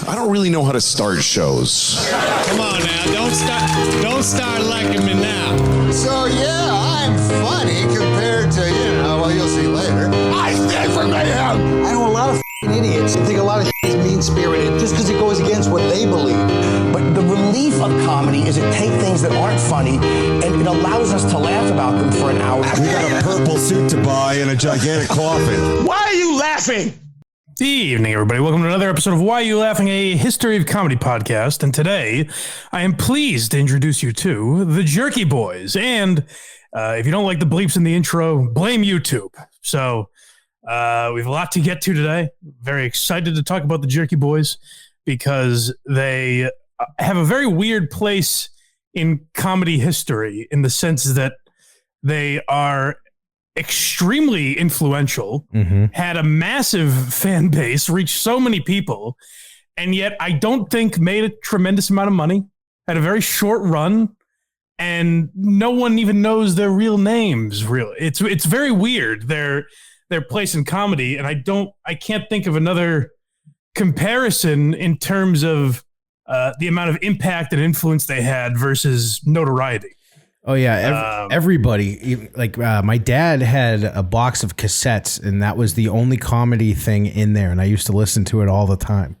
I don't really know how to start shows. Come on now, don't start liking me now. So yeah, I'm funny compared to, well, you'll see later. I stand for mayhem! I know a lot of idiots and think a lot of is mean-spirited just because it goes against what they believe. But the relief of comedy is it takes things that aren't funny and it allows us to laugh about them for an hour. We got a purple suit to buy and a gigantic coffin. Why are you laughing? Good evening, everybody. Welcome to another episode of Why You Laughing, a history of comedy podcast. And today, I am pleased to introduce you to the Jerky Boys. And if you don't like the bleeps in the intro, blame YouTube. So we have a lot to get to today. Very excited to talk about the Jerky Boys because they have a very weird place in comedy history in the sense that they are extremely influential, had a massive fan base, reached so many people, and yet I don't think made a tremendous amount of money, had a very short run, and no one even knows their real names, really. It's very weird, their place in comedy, and I can't think of another comparison in terms of the amount of impact and influence they had versus notoriety. Oh yeah, everybody. Like my dad had a box of cassettes, and that was the only comedy thing in there, and I used to listen to it all the time.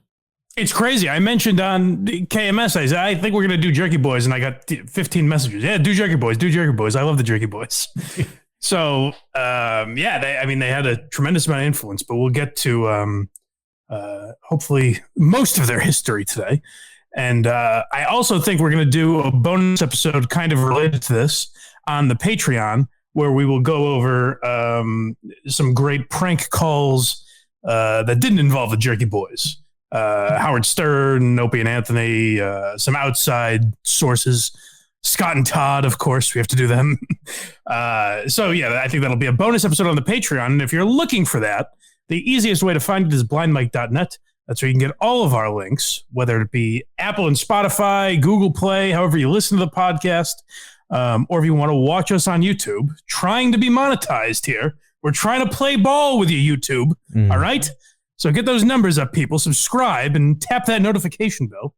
It's crazy. I mentioned on KMS, I said, I think we're going to do Jerky Boys, and I got 15 messages. Yeah, do Jerky Boys, do Jerky Boys. I love the Jerky Boys. So, they had a tremendous amount of influence, but we'll get to hopefully most of their history today. And I also think we're going to do a bonus episode kind of related to this on the Patreon, where we will go over some great prank calls that didn't involve the Jerky Boys. Howard Stern, Opie and Anthony, some outside sources. Scott and Todd, of course, we have to do them. I think that'll be a bonus episode on the Patreon. And if you're looking for that, the easiest way to find it is blindmike.net. That's where you can get all of our links, whether it be Apple and Spotify, Google Play, however you listen to the podcast, or if you want to watch us on YouTube, trying to be monetized here. We're trying to play ball with you, YouTube. All right? So get those numbers up, people. Subscribe and tap that notification bell.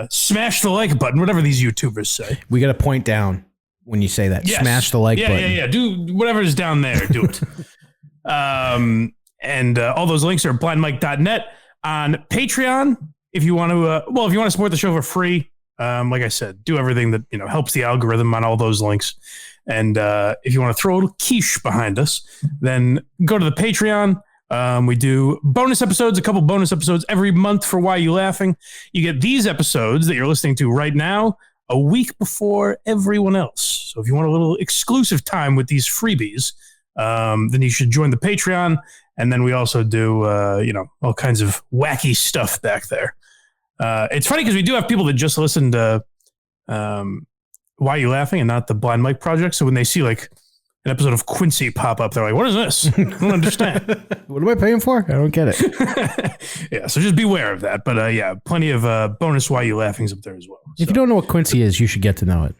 Smash the like button, whatever these YouTubers say. We got to point down when you say that. Yes. Smash the like button. Yeah. Do whatever's down there. Do it. And all those links are blindmike.net. On Patreon, if you want to support the show for free, like I said, do everything that helps the algorithm on all those links. And if you want to throw a little quiche behind us, then go to the Patreon. We do bonus episodes, a couple bonus episodes every month for Why You Laughing. You get these episodes that you're listening to right now a week before everyone else. So if you want a little exclusive time with these freebies, then you should join the Patreon. And then we also do, all kinds of wacky stuff back there. It's funny because we do have people that just listen to Why You Laughing and not the Blind Mike Project. So when they see like an episode of Quincy pop up, they're like, what is this? I don't understand. What am I paying for? I don't get it. Yeah, so just beware of that. But plenty of bonus Why You Laughings up there as well. If you don't know what Quincy is, you should get to know it.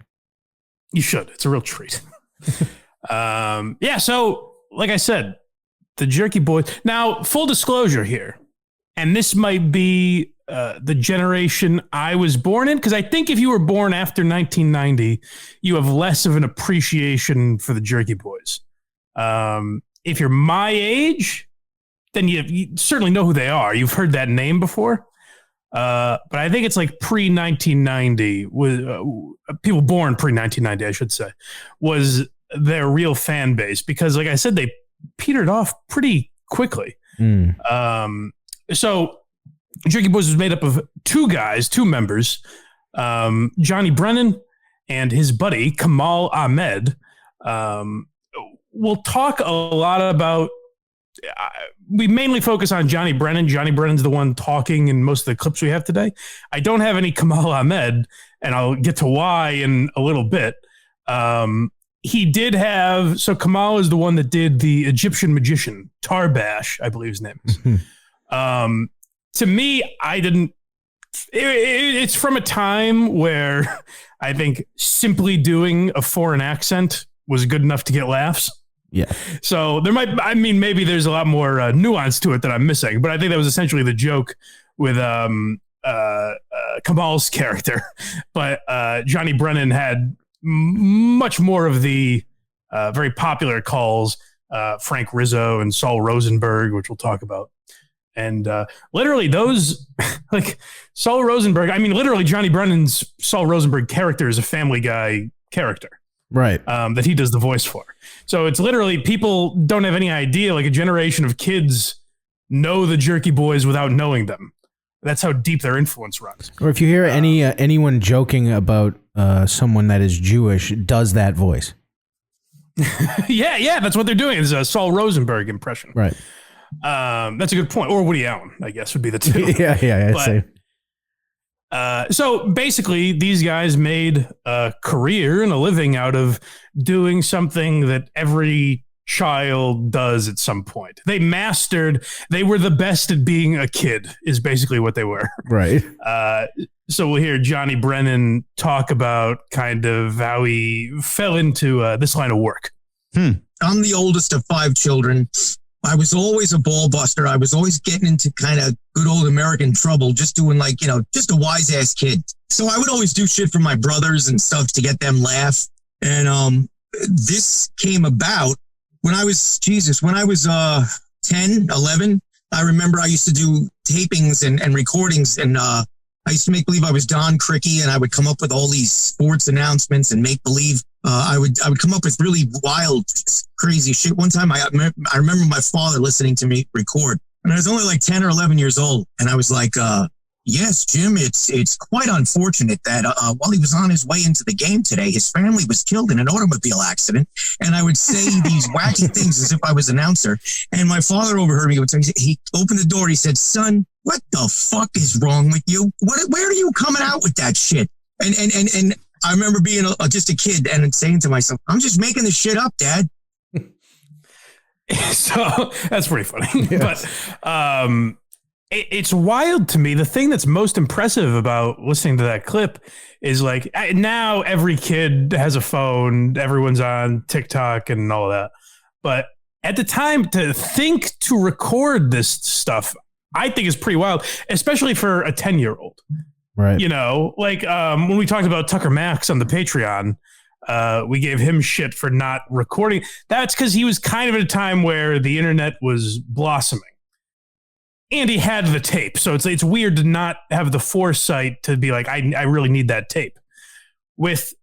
You should. It's a real treat. So like I said, the Jerky Boys. Now, full disclosure here, and this might be the generation I was born in, because I think if you were born after 1990, you have less of an appreciation for the Jerky Boys. If you're my age, then you certainly know who they are. You've heard that name before. But I think it's like pre-1990, people born pre-1990, I should say, was their real fan base, because like I said, they petered off pretty quickly. So Jerky Boys was made up of two members, Johnny Brennan and his buddy Kamal Ahmed. We'll talk a lot about, we mainly focus on Johnny Brennan. Johnny Brennan's the one talking in most of the clips we have today. I don't have any Kamal Ahmed, and I'll get to why in a little bit. He did have, so Kamal is the one that did the Egyptian magician, Tarbash, I believe his name is. To me, it's from a time where I think simply doing a foreign accent was good enough to get laughs. Yeah. So maybe there's a lot more nuance to it that I'm missing, but I think that was essentially the joke with Kamal's character, but Johnny Brennan had much more of the very popular calls, Frank Rizzo and Saul Rosenberg, which we'll talk about. And literally those, like Saul Rosenberg, I mean, literally Johnny Brennan's Saul Rosenberg character is a Family Guy character. Right. That he does the voice for. So it's literally, people don't have any idea, like a generation of kids know the Jerky Boys without knowing them. That's how deep their influence runs. Or if you hear anyone joking about someone that is Jewish, does that voice. Yeah, that's what they're doing. It's a Saul Rosenberg impression. Right. That's a good point. Or Woody Allen, I guess, would be the two. yeah. So basically, these guys made a career and a living out of doing something that every child does at some point. They were the best at being a kid, is basically what they were. Right. So we'll hear Johnny Brennan talk about kind of how he fell into this line of work. I'm the oldest of 5 children. I was always a ball buster. I was always getting into kind of good old American trouble, just doing just a wise ass kid. So I would always do shit for my brothers and stuff to get them laugh. And this came about when I was 10, 11. I remember I used to do tapings and recordings, and I used to make believe I was Don Criqui, and I would come up with all these sports announcements and make believe. I would come up with really wild, crazy shit. One time I remember my father listening to me record, and I was only like 10 or 11 years old. And I was like, yes, Jim, it's quite unfortunate that while he was on his way into the game today, his family was killed in an automobile accident. And I would say these wacky things as if I was an announcer. And my father overheard me. He opened the door. He said, son, what the fuck is wrong with you? Where are you coming out with that shit? And I remember being just a kid and saying to myself, I'm just making this shit up, Dad. So that's pretty funny. Yes. But it's wild to me. The thing that's most impressive about listening to that clip is like now every kid has a phone. Everyone's on TikTok and all of that. But at the time, to think to record this stuff, I think is pretty wild, especially for a 10-year-old. Right. You know, like when we talked about Tucker Max on the Patreon, we gave him shit for not recording. That's because he was kind of at a time where the internet was blossoming. And he had the tape. So it's weird to not have the foresight to be like, I really need that tape. With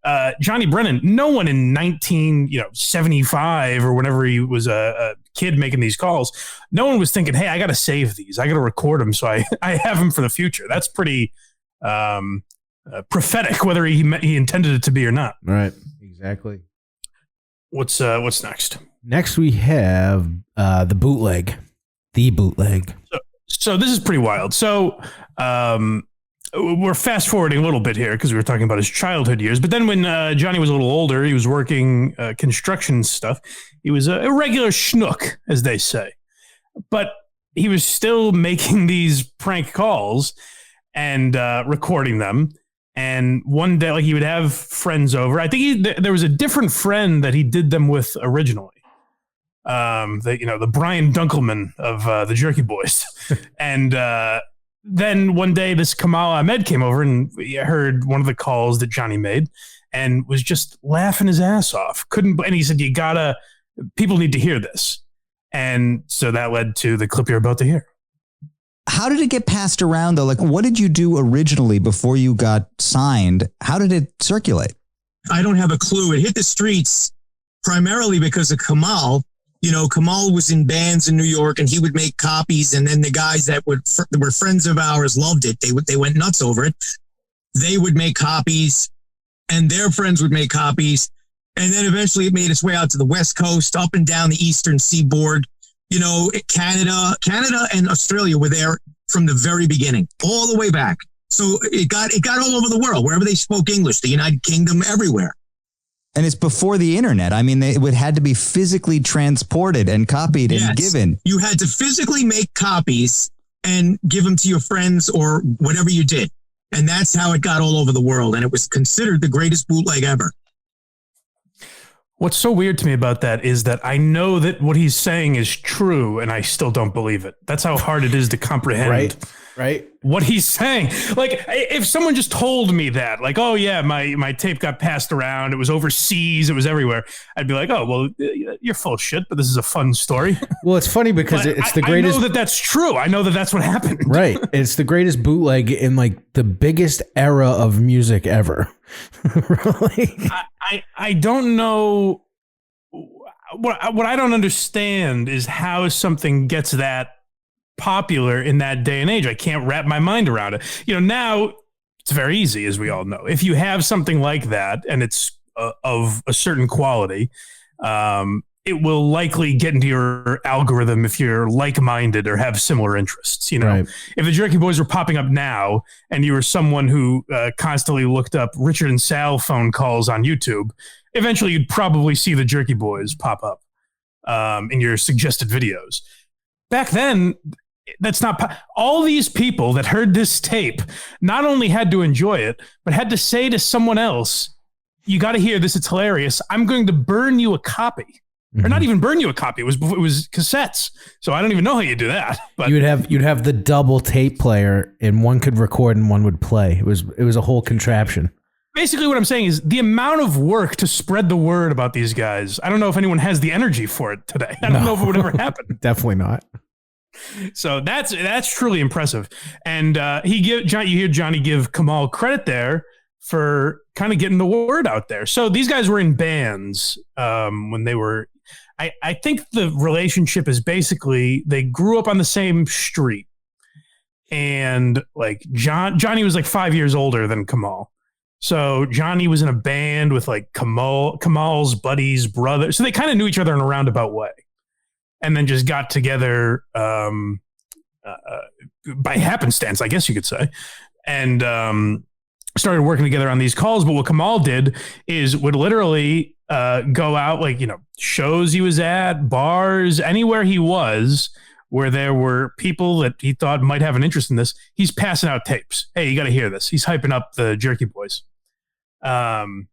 Johnny Brennan, no one in 1975 or whenever he was a kid making these calls, no one was thinking, hey, I got to save these. I got to record them so I have them for the future. That's pretty prophetic, whether he intended it to be or not. Right. Exactly. What's next? Next we have the bootleg. So this is pretty wild. So we're fast forwarding a little bit here because we were talking about his childhood years. But then when Johnny was a little older, he was working construction stuff. He was a regular schnook, as they say. But he was still making these prank calls and recording them. And one day, like, he would have friends over. I think there was a different friend that he did them with originally. The Brian Dunkelman of the Jerky Boys. And then one day this Kamal Ahmed came over and heard one of the calls that Johnny made and was just laughing his ass off. And he said, people need to hear this. And so that led to the clip you're about to hear. How did it get passed around, though? Like, what did you do originally before you got signed? How did it circulate? I don't have a clue. It hit the streets primarily because of Kamal. You know, Kamal was in bands in New York and he would make copies. And then the guys that were friends of ours loved it. They went nuts over it. They would make copies and their friends would make copies. And then eventually it made its way out to the West Coast, up and down the Eastern Seaboard. You know, Canada and Australia were there from the very beginning, all the way back. So it got all over the world, wherever they spoke English, the United Kingdom, everywhere. And it's before the internet. I mean, it had to be physically transported and copied and given. You had to physically make copies and give them to your friends or whatever you did. And that's how it got all over the world. And it was considered the greatest bootleg ever. What's so weird to me about that is that I know that what he's saying is true and I still don't believe it. That's how hard it is to comprehend what he's saying. Like if someone just told me that, like, oh yeah, my tape got passed around. It was overseas. It was everywhere. I'd be like, oh, well, you're full of shit, but this is a fun story. Well, it's funny because it's the greatest. I know that that's true. I know that that's what happened. Right. It's the greatest bootleg in like the biggest era of music ever. Really? I don't know. What I don't understand is how something gets that popular in that day and age. I can't wrap my mind around it. Now it's very easy, as we all know. If you have something like that and it's of a certain quality, it will likely get into your algorithm if you're like-minded or have similar interests. Right. If the Jerky Boys were popping up now and you were someone who constantly looked up Richard and Sal phone calls on YouTube, eventually you'd probably see the Jerky Boys pop up in your suggested videos. Back then, that's not all these people that heard this tape not only had to enjoy it, but had to say to someone else, you got to hear this. It's hilarious. I'm going to burn you a copy. Or not even burn you a copy. It was cassettes. So I don't even know how you do that. But you'd have the double tape player and one could record and one would play. It was a whole contraption. Basically what I'm saying is the amount of work to spread the word about these guys. I don't know if anyone has the energy for it today. I don't know if it would ever happen. Definitely not. So that's truly impressive. And you hear Johnny give Kamal credit there for kind of getting the word out there. So these guys were in bands when they were, I think the relationship is basically they grew up on the same street. And like Johnny was like 5 years older than Kamal. So Johnny was in a band with like Kamal's buddy's brother. So they kind of knew each other in a roundabout way. And then just got together by happenstance, I guess you could say. And started working together on these calls. But what Kamal did is would literally go out, like, shows he was at, bars, anywhere he was, where there were people that he thought might have an interest in this. He's passing out tapes. Hey, you got to hear this. He's hyping up the Jerky Boys. And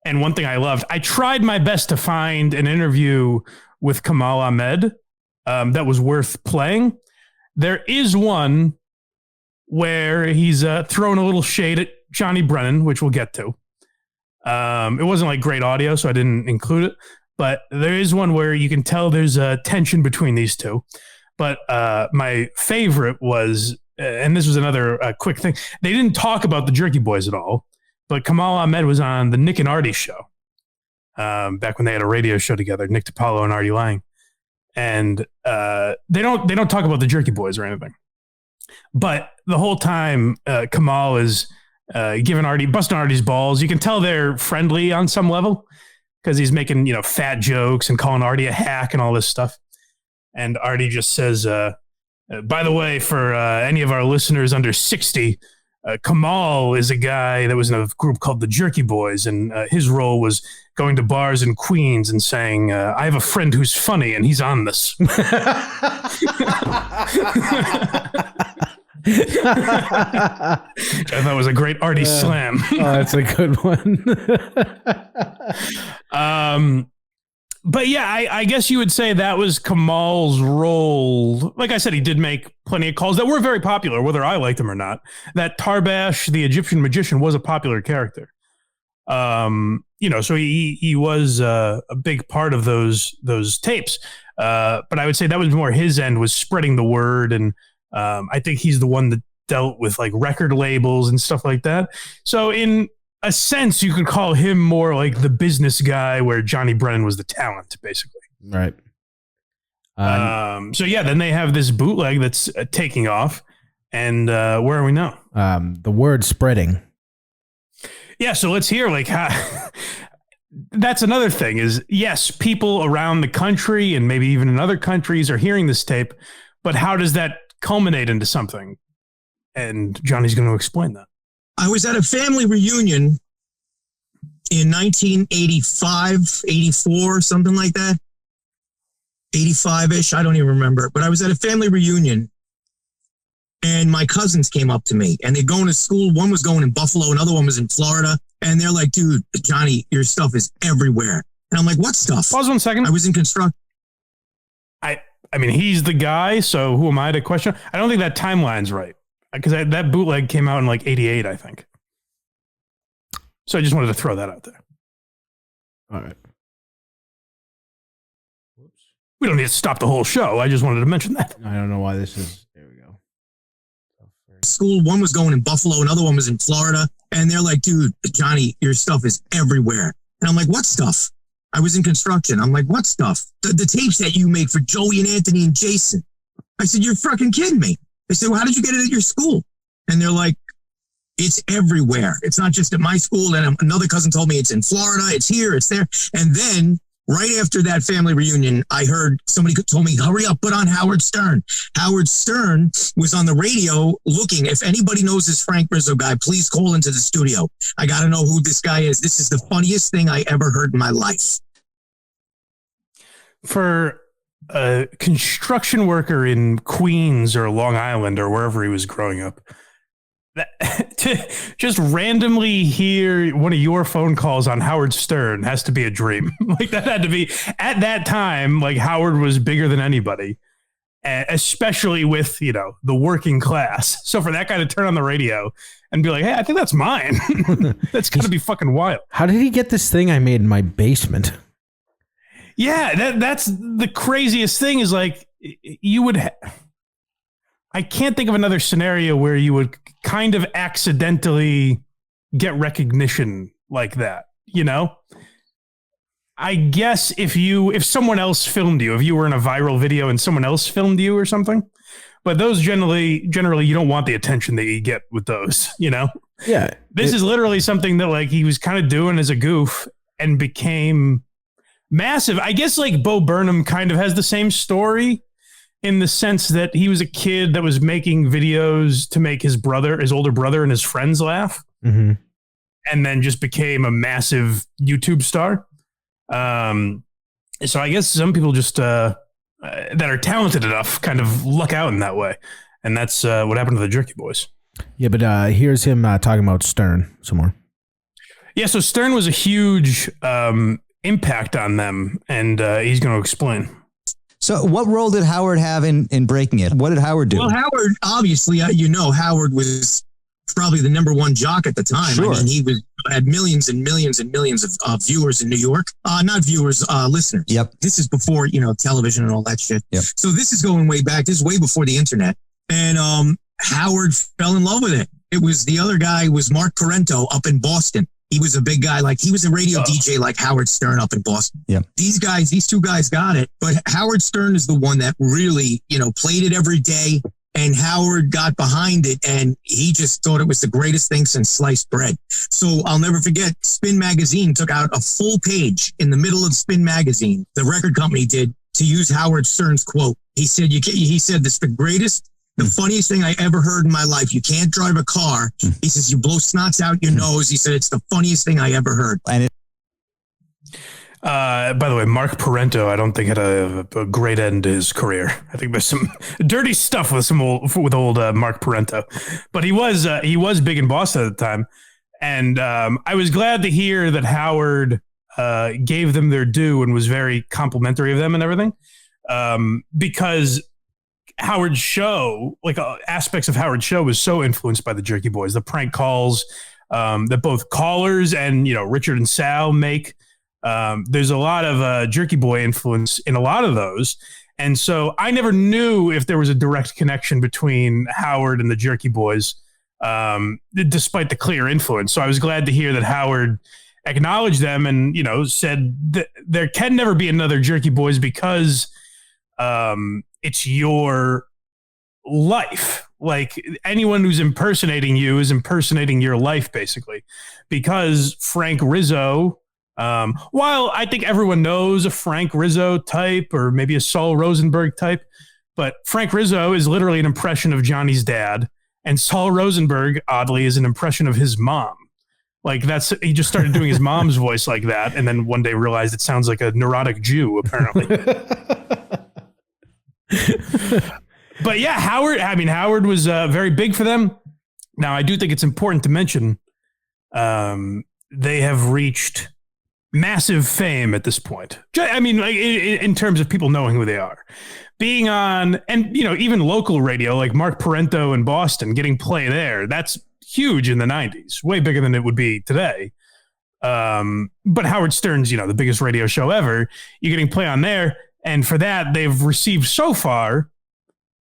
one thing I loved, I tried my best to find an interview with Kamal Ahmed that was worth playing. There is one where he's throwing a little shade at Johnny Brennan, which we'll get to. It wasn't like great audio, so I didn't include it. But there is one where you can tell there's a tension between these two. But my favorite was, and this was another quick thing, they didn't talk about the Jerky Boys at all, but Kamal Ahmed was on the Nick and Artie show back when they had a radio show together, Nick DiPaolo and Artie Lang. And they don't talk about the Jerky Boys or anything. But the whole time, Kamal is busting Artie's balls. You can tell they're friendly on some level because he's making, fat jokes and calling Artie a hack and all this stuff. And Artie just says, by the way, for any of our listeners under 60, Kamal is a guy that was in a group called the Jerky Boys. And his role was going to bars in Queens and saying, I have a friend who's funny and he's on this. I thought was a great Artie slam. Oh, that's a good one. But yeah, I guess you would say that was Kamal's role. Like I said, he did make plenty of calls that were very popular, whether I liked them or not. That Tarbash, the Egyptian magician, was a popular character. So he was a big part of those tapes. But I would say that was more his end, was spreading the word. And I think he's the one that dealt with like record labels and stuff like that. So in a sense, you could call him more like the business guy, where Johnny Brennan was the talent, basically. Right. So yeah, then they have this bootleg that's taking off, and where are we now? The word spreading. Yeah, so let's hear like how. That's another thing is, yes, people around the country and maybe even in other countries are hearing this tape, but how does that culminate into something? And Johnny's going to explain that. I was at a family reunion in 1985, 84, something like that. 85-ish, I don't even remember. But I was at a family reunion, and my cousins came up to me, and they're going to school. One was going in Buffalo, another one was in Florida. And they're like, dude, Johnny, your stuff is everywhere. And I'm like, what stuff? Pause 1 second. I was in construction. I mean, he's the guy, so who am I to question? I don't think that timeline's right, because that bootleg came out in like 88, I think. So I just wanted to throw that out there. All right. We don't need to stop the whole show. I just wanted to mention that. I don't know why this is. There we go. School, one was going in Buffalo, another one was in Florida. And they're like, dude, Johnny, your stuff is everywhere. And I'm like, what stuff? I was in construction. I'm like, what stuff? The tapes that you make for Joey and Anthony and Jason. I said, you're fucking kidding me. They said, well, how did you get it at your school? And they're like, it's everywhere. It's not just at my school. And another cousin told me it's in Florida. It's here. It's there. And then right after that family reunion, I heard somebody told me, hurry up, put on Howard Stern. Howard Stern was on the radio looking. If anybody knows this Frank Rizzo guy, please call into the studio. I got to know who this guy is. This is the funniest thing I ever heard in my life. For a construction worker in Queens or Long Island or wherever he was growing up, to just randomly hear one of your phone calls on Howard Stern has to be a dream. Like that had to be at that time. Like Howard was bigger than anybody, especially with, the working class. So for that guy to turn on the radio and be like, hey, I think that's mine. That's gotta be fucking wild. How did he get this thing I made in my basement? Yeah, that's the craziest thing is like you would. I can't think of another scenario where you would kind of accidentally get recognition like that. I guess if someone else filmed you, if you were in a viral video and someone else filmed you or something, but those generally you don't want the attention that you get with those. Yeah, this is literally something that like he was kind of doing as a goof and became massive. I guess like Bo Burnham kind of has the same story in the sense that he was a kid that was making videos to make his older brother and his friends laugh. Mm-hmm. And then just became a massive YouTube star. So I guess some people just that are talented enough kind of luck out in that way. And that's what happened to the Jerky Boys. Yeah, but here's him talking about Stern some more. Yeah, so Stern was a huge impact on them, and he's going to explain. So what role did Howard have in breaking it? What did Howard do? Well, Howard, obviously, Howard was probably the number one jock at the time. Sure. I mean, he had millions and millions and millions of viewers in New York. Not viewers, listeners. Yep. This is before, television and all that shit. Yep. So this is going way back. This is way before the internet. And Howard fell in love with it. It was the other guy was Mark Parento up in Boston. He was a big guy, like he was a radio DJ like Howard Stern up in Boston. Yeah. These two guys got it. But Howard Stern is the one that really, played it every day. And Howard got behind it, and he just thought it was the greatest thing since sliced bread. So I'll never forget, Spin Magazine took out a full page in the middle of Spin Magazine. The record company did, to use Howard Stern's quote. He said, this is the funniest thing I ever heard in my life. You can't drive a car. He says, you blow snots out your nose. He said, it's the funniest thing I ever heard. And by the way, Mark Parento, I don't think had a great end to his career. I think there's some dirty stuff with old Mark Parento, but he was big in Boston at the time. And I was glad to hear that Howard gave them their due and was very complimentary of them and everything. Because Howard's show, like aspects of Howard's show, was so influenced by the Jerky Boys, the prank calls that both callers and Richard and Sal make. There's a lot of Jerky Boy influence in a lot of those. And so I never knew if there was a direct connection between Howard and the Jerky Boys, despite the clear influence. So I was glad to hear that Howard acknowledged them and, said that there can never be another Jerky Boys because it's your life. Like anyone who's impersonating you is impersonating your life, basically, because Frank Rizzo, while I think everyone knows a Frank Rizzo type or maybe a Saul Rosenberg type, but Frank Rizzo is literally an impression of Johnny's dad, and Saul Rosenberg, oddly, is an impression of his mom. Like he just started doing his mom's voice like that, and then one day realized it sounds like a neurotic Jew, apparently. But yeah, Howard was very big for them. Now, I do think it's important to mention they have reached massive fame at this point. I mean, like in terms of people knowing who they are, being on, and even local radio like Mark Parento in Boston, getting play there. That's huge in the 90s, way bigger than it would be today. But Howard Stern's, the biggest radio show ever. You're getting play on there, and for that they've received so far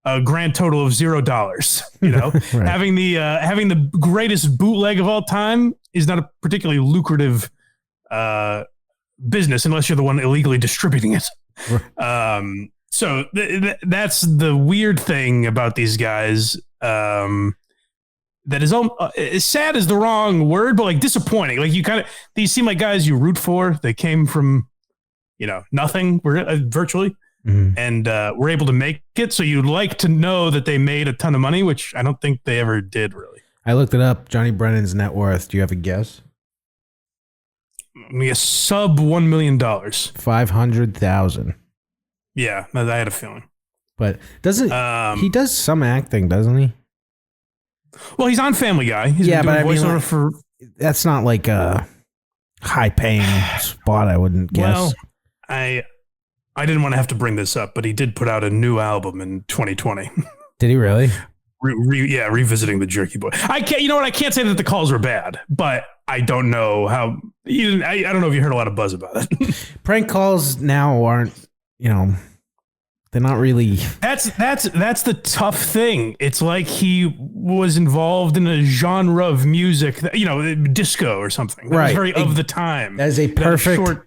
a grand total of $0. Right. having the greatest bootleg of all time is not a particularly lucrative business unless you're the one illegally distributing it. Right. So that's the weird thing about these guys. That is sad is the wrong word, but like disappointing. Like these seem like guys you root for. They came from, nothing virtually. Mm-hmm. And were able to make it. So you'd like to know that they made a ton of money, which I don't think they ever did really. I looked it up. Johnny Brennan's net worth. Do you have a guess? A sub $1 million. 500,000. Yeah, I had a feeling. But he does some acting, doesn't he? Well, he's on Family Guy. He's but I mean, that's not like a high-paying spot, I wouldn't guess. Well, I didn't want to have to bring this up, but he did put out a new album in 2020. Did he really? Revisiting the Jerky Boys. I can't. You know what? I can't say that the calls were bad, but I don't know how. I don't know if you heard a lot of buzz about it. Prank calls now aren't. They're not really. That's the tough thing. It's like he was involved in a genre of music that, disco or something. That was very of the time. As a perfect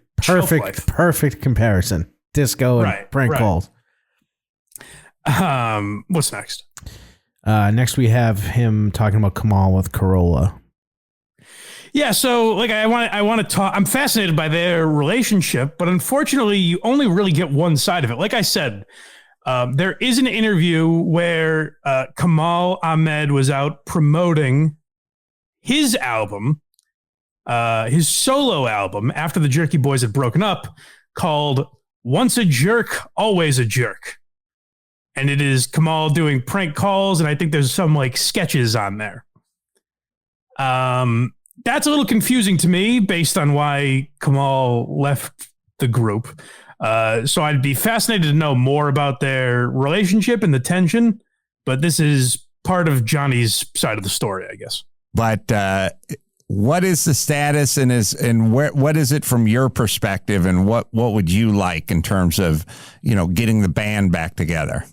comparison. Disco and prank calls. What's next? Next we have him talking about Kamal with Corolla. Yeah, so like I want to talk. I'm fascinated by their relationship, but unfortunately, you only really get one side of it. Like I said, there is an interview where Kamal Ahmed was out promoting his album, his solo album, after the Jerky Boys had broken up, called "Once a Jerk, Always a Jerk," and it is Kamal doing prank calls, and I think there's some like sketches on there. That's a little confusing to me based on why Kamal left the group. So I'd be fascinated to know more about their relationship and the tension, but this is part of Johnny's side of the story, I guess. But what is the status and what is it from your perspective, and what would you like in terms of, getting the band back together?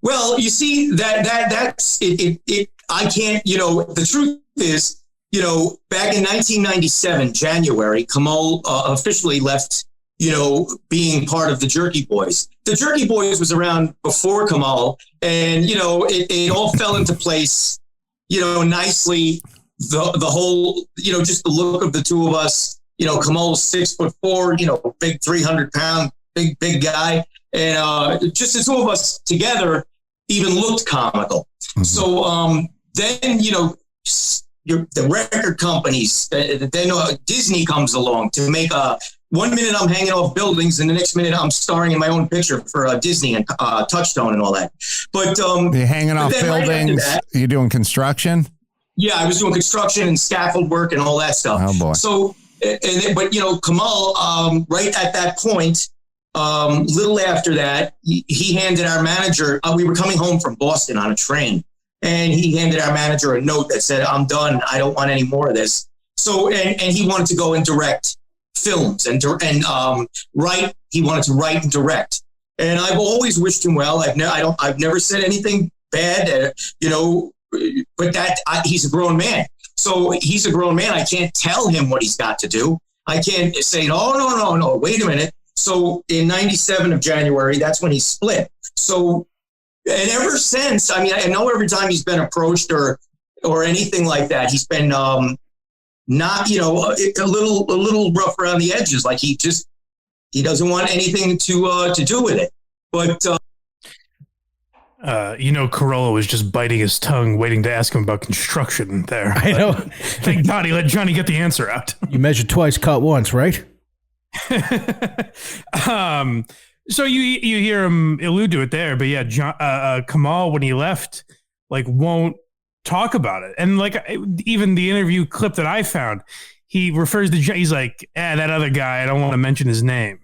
Well, you see that's it. I can't, the truth is, back in 1997, January, Kamal officially left, being part of the Jerky Boys. The Jerky Boys was around before Kamal, and, it all fell into place, nicely. The whole, just the look of the two of us, Kamal's 6'4", big 300-pound, big guy. And just the two of us together even looked comical. Mm-hmm. So then, the record companies, then Disney comes along to make 1 minute I'm hanging off buildings and the next minute I'm starring in my own picture for Disney and Touchstone and all that. But you're hanging off buildings. Right, you're doing construction. Yeah, I was doing construction and scaffold work and all that stuff. Oh boy. So, but Kamal, right at that point, little after that, he handed our manager. We were coming home from Boston on a train. And he handed our manager a note that said, "I'm done. I don't want any more of this." So, and he wanted to go and direct films and write. He wanted to write and direct. And I've always wished him well. I've never said anything bad, but he's a grown man. So he's a grown man. I can't tell him what he's got to do. I can't say, no, wait a minute. So in 97 of January, that's when he split. So, and ever since, I know every time he's been approached or anything like that, he's been not, a little rough around the edges. Like he doesn't want anything to do with it. But Corolla was just biting his tongue, waiting to ask him about construction there. I know. Thank God he let Johnny get the answer out. You measure twice, cut once, right? So you hear him allude to it there, but yeah, Kamal, when he left, won't talk about it. And even the interview clip that I found, he refers to, he's like, that other guy, I don't want to mention his name.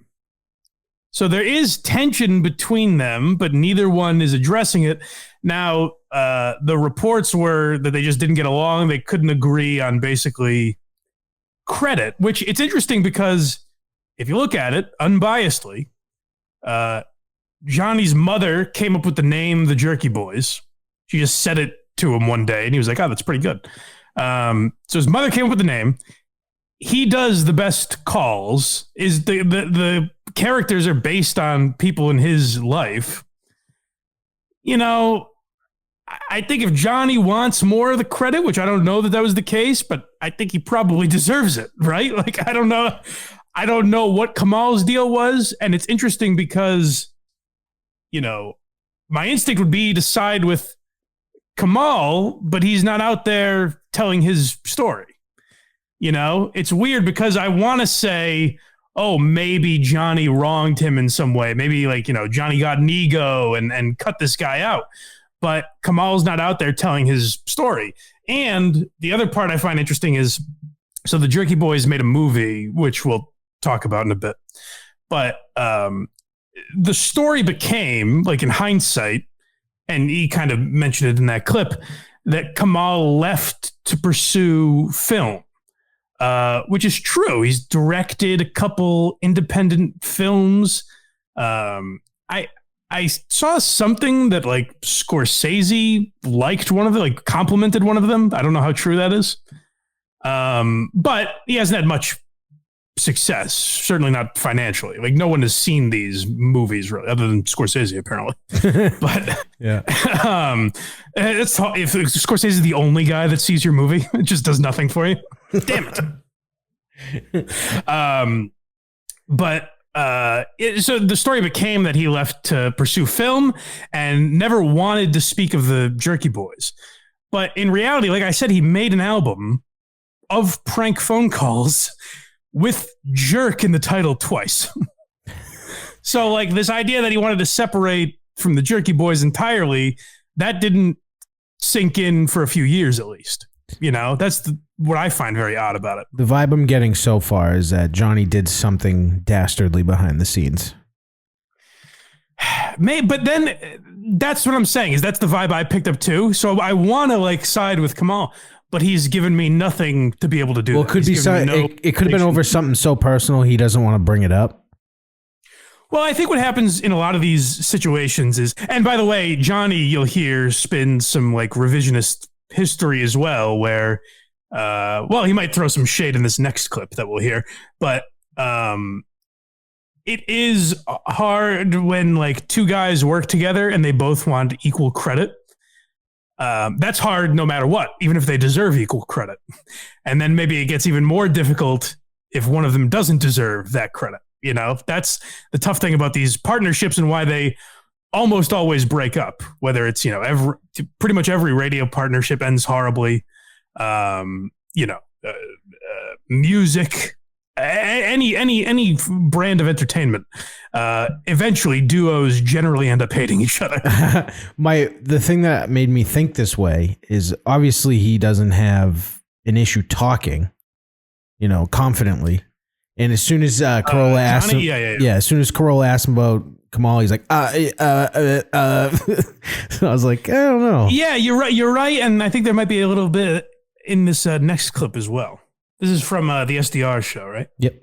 So there is tension between them, but neither one is addressing it. Now, the reports were that they just didn't get along. They couldn't agree on basically credit, which it's interesting because if you look at it unbiasedly, Johnny's mother came up with the name the Jerky Boys. She just said it to him one day, and he was like, oh, that's pretty good. So his mother came up with the name. He does the best calls. Is the characters are based on people in his life. You know, I think if Johnny wants more of the credit, which I don't know that was the case, but I think he probably deserves it, right? Like, I don't know what Kamal's deal was. And it's interesting because, you know, my instinct would be to side with Kamal, but he's not out there telling his story. You know, it's weird because I want to say, oh, maybe Johnny wronged him in some way. Maybe like, you know, Johnny got an ego and cut this guy out. But Kamal's not out there telling his story. And the other part I find interesting is, so the Jerky Boys made a movie, which we'll talk about in a bit. But the story became, like in hindsight, and he kind of mentioned it in that clip, that Kamal left to pursue film. Which is true. He's directed a couple independent films. I saw something that like Scorsese liked one of them, like complimented one of them. I don't know how true that is. But he hasn't had much success, certainly not financially. Like no one has seen these movies really, other than Scorsese apparently. But yeah, if Scorsese is the only guy that sees your movie, it just does nothing for you. Damn it. So the story became that he left to pursue film and never wanted to speak of the Jerky Boys. But in reality, like I said, he made an album of prank phone calls with jerk in the title twice. So like this idea that he wanted to separate from the Jerky Boys entirely, that didn't sink in for a few years at least. You know, that's what I find very odd about it. The vibe I'm getting so far is that Johnny did something dastardly behind the scenes. But then that's what I'm saying is that's the vibe I picked up too. So I want to like side with Kamal, but he's given me nothing to be able to do. Well, that. it could be it could have been over something so personal he doesn't want to bring it up. Well, I think what happens in a lot of these situations is, and by the way, Johnny, you'll hear spin some like revisionist history as well, where, he might throw some shade in this next clip that we'll hear, but it is hard when like two guys work together and they both want equal credit. That's hard no matter what, even if they deserve equal credit. And then maybe it gets even more difficult if one of them doesn't deserve that credit. You know, that's the tough thing about these partnerships and why they almost always break up, whether it's, you know, pretty much every radio partnership ends horribly. Music, any brand of entertainment, eventually duos generally end up hating each other. The thing that made me think this way is obviously he doesn't have an issue talking, you know, confidently. And as soon as Carolla asked him, as soon as Carolla asked him about Kamal, he's like, so I was like, I don't know. Yeah, you're right. And I think there might be a little bit in this next clip as well. This is from the SDR show, right? Yep.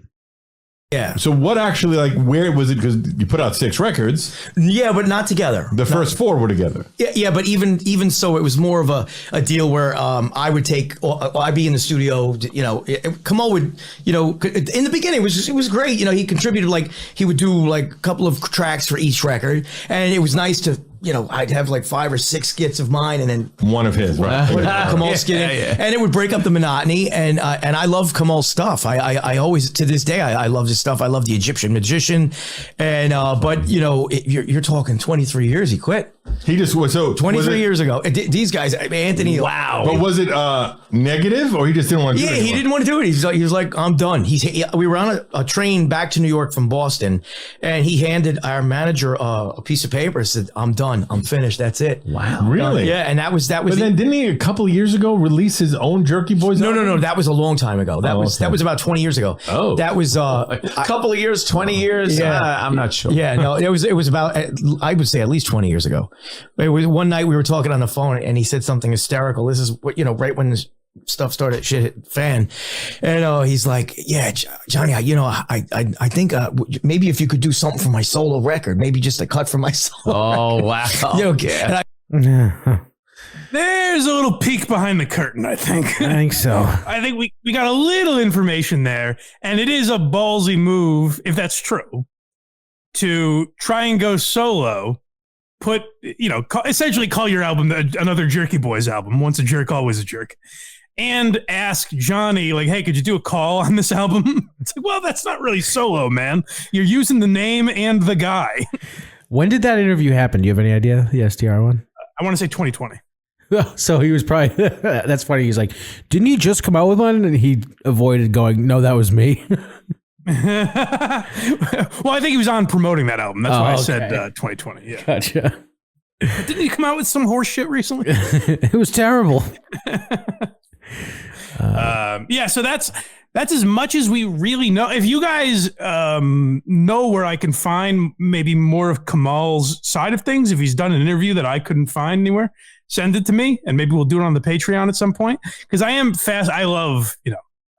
Yeah. So what actually, like, where was it? Because you put out 6 records. Yeah, but not together. The first 4 were together. Yeah, but even so, it was more of a deal where I would I'd be in the studio, you know, Kamal would, you know, in the beginning it was great. You know, he contributed, like, he would do like a couple of tracks for each record. And it was nice to, you know, I'd have like 5 or 6 skits of mine and then one of his, right? Kamal's skit in, and it would break up the monotony. And I love Kamal's stuff. I always, to this day, I love his stuff. I love the Egyptian Magician, and but you know, you're talking 23 years. He quit. He just was 23 years ago. These guys, Anthony. Wow. But was it negative, or he just didn't want to do it? Yeah, he didn't want to do it. He was like, I'm done. We were on a train back to New York from Boston, and he handed our manager a piece of paper and said, I'm done. done. I'm finished. That's it. Wow. Really? Yeah, and that was. But then didn't he a couple of years ago release his own Jerky Boys? No. That was a long time ago. That was about 20 years ago. Oh, that was a couple of years, 20 years. Yeah. I'm not sure. Yeah, no, it was about, I would say at least 20 years ago. It was one night we were talking on the phone and he said something hysterical. This is what, right when this stuff started shit hit fan. And he's like, yeah, Johnny, I think maybe if you could do something for my solo record, maybe just a cut from my solo. Oh, wow. There's a little peek behind the curtain, I think. I think so. I think we got a little information there, and it is a ballsy move, if that's true, to try and go solo, essentially call your album another Jerky Boys album, once a jerk, always a jerk, and ask Johnny, like, hey, could you do a call on this album? It's like, well, that's not really solo, man. You're using the name and the guy. When did that interview happen? Do you have any idea? The STR one? I want to say 2020. So he was probably, that's funny. He's like, didn't he just come out with one? And he avoided going, no, that was me. Well, I think he was on promoting that album. That's why I said 2020. Yeah. Gotcha. Didn't he come out with some horse shit recently? It was terrible. So that's as much as we really know. If you guys know where I can find maybe more of Kamal's side of things, if he's done an interview that I couldn't find anywhere, send it to me, and maybe we'll do it on the Patreon at some point. Because I am fast. I love,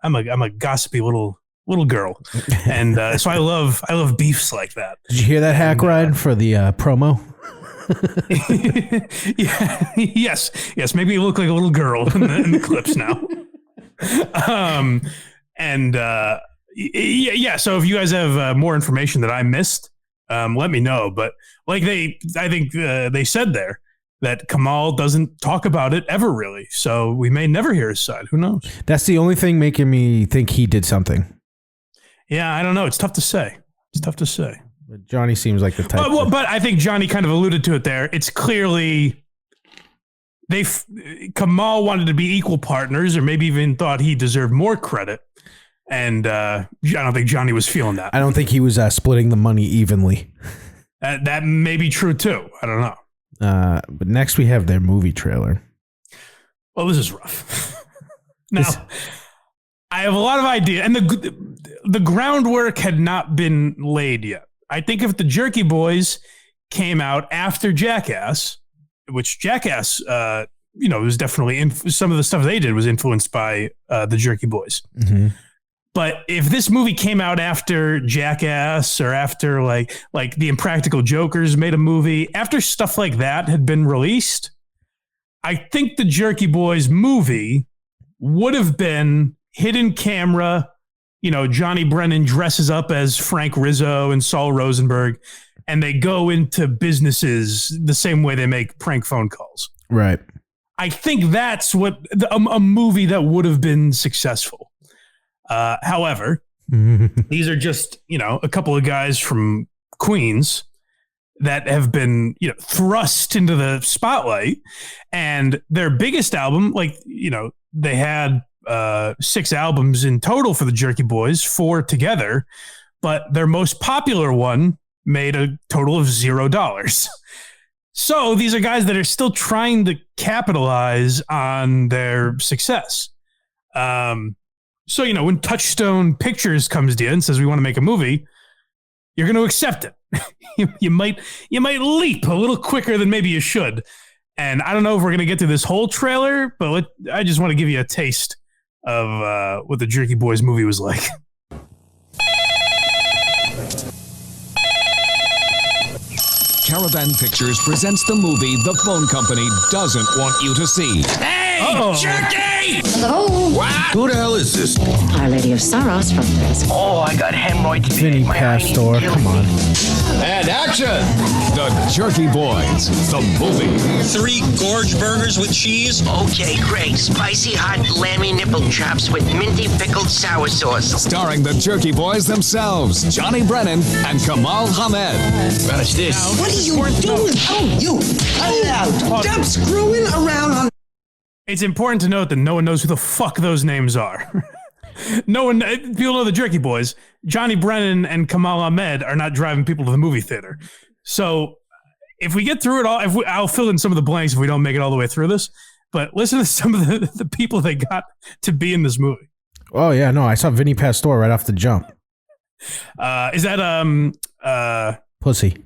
I'm a gossipy little girl, and so I love beefs like that. Did you hear that hack ride for the promo? Yeah. Yes. Maybe you look like a little girl in the clips now. So if you guys have more information that I missed, let me know. But like I think they said there that Kamal doesn't talk about it ever really. So we may never hear his side. Who knows? That's the only thing making me think he did something. Yeah, I don't know. It's tough to say. But Johnny seems like the type. But I think Johnny kind of alluded to it there. It's clearly Kamal wanted to be equal partners, or maybe even thought he deserved more credit. And I don't think Johnny was feeling that. I don't think he was splitting the money evenly. That may be true too. I don't know. But next we have their movie trailer. Well, this is rough. Now, I have a lot of ideas, and the groundwork had not been laid yet. I think if the Jerky Boys came out after Jackass, which Jackass, was definitely some of the stuff they did was influenced by the Jerky Boys. Mm-hmm. But if this movie came out after Jackass or after like the Impractical Jokers made a movie, after stuff like that had been released, I think the Jerky Boys movie would have been hidden camera. Johnny Brennan dresses up as Frank Rizzo and Saul Rosenberg, and they go into businesses the same way they make prank phone calls. Right. I think that's what a movie that would have been successful. However, these are just, a couple of guys from Queens that have been, thrust into the spotlight, and their biggest album, they had 6 albums in total for the Jerky Boys, 4 together, but their most popular one made a total of $0. So these are guys that are still trying to capitalize on their success. So, when Touchstone Pictures comes to you and says, we want to make a movie, you're going to accept it. you might leap a little quicker than maybe you should. And I don't know if we're going to get through this whole trailer, but I just want to give you a taste of what the Jerky Boys movie was like. Caravan Pictures presents the movie the phone company doesn't want you to see. Hey, Jerky! Hello? What? Who the hell is this? Our Lady of Sorrows from Thursday. Oh, I got hemorrhoids. Vinny Pastor, come on. And action! The Jerky Boys, the movie. 3 gorge burgers with cheese? Okay, great. Spicy hot lammy nipple chops with minty pickled sour sauce. Starring the Jerky Boys themselves, Johnny Brennan and Kamal Hamed. Finish this. What are you doing? Oh, you! Cut it out! Stop screwing around on... It's important to note that no one knows who the fuck those names are. No one, people know the Jerky Boys. Johnny Brennan and Kamal Ahmed are not driving people to the movie theater. So, if we get through it all, I'll fill in some of the blanks if we don't make it all the way through this. But listen to some of the people they got to be in this movie. Oh yeah, no, I saw Vinny Pastore right off the jump. Is that Pussy?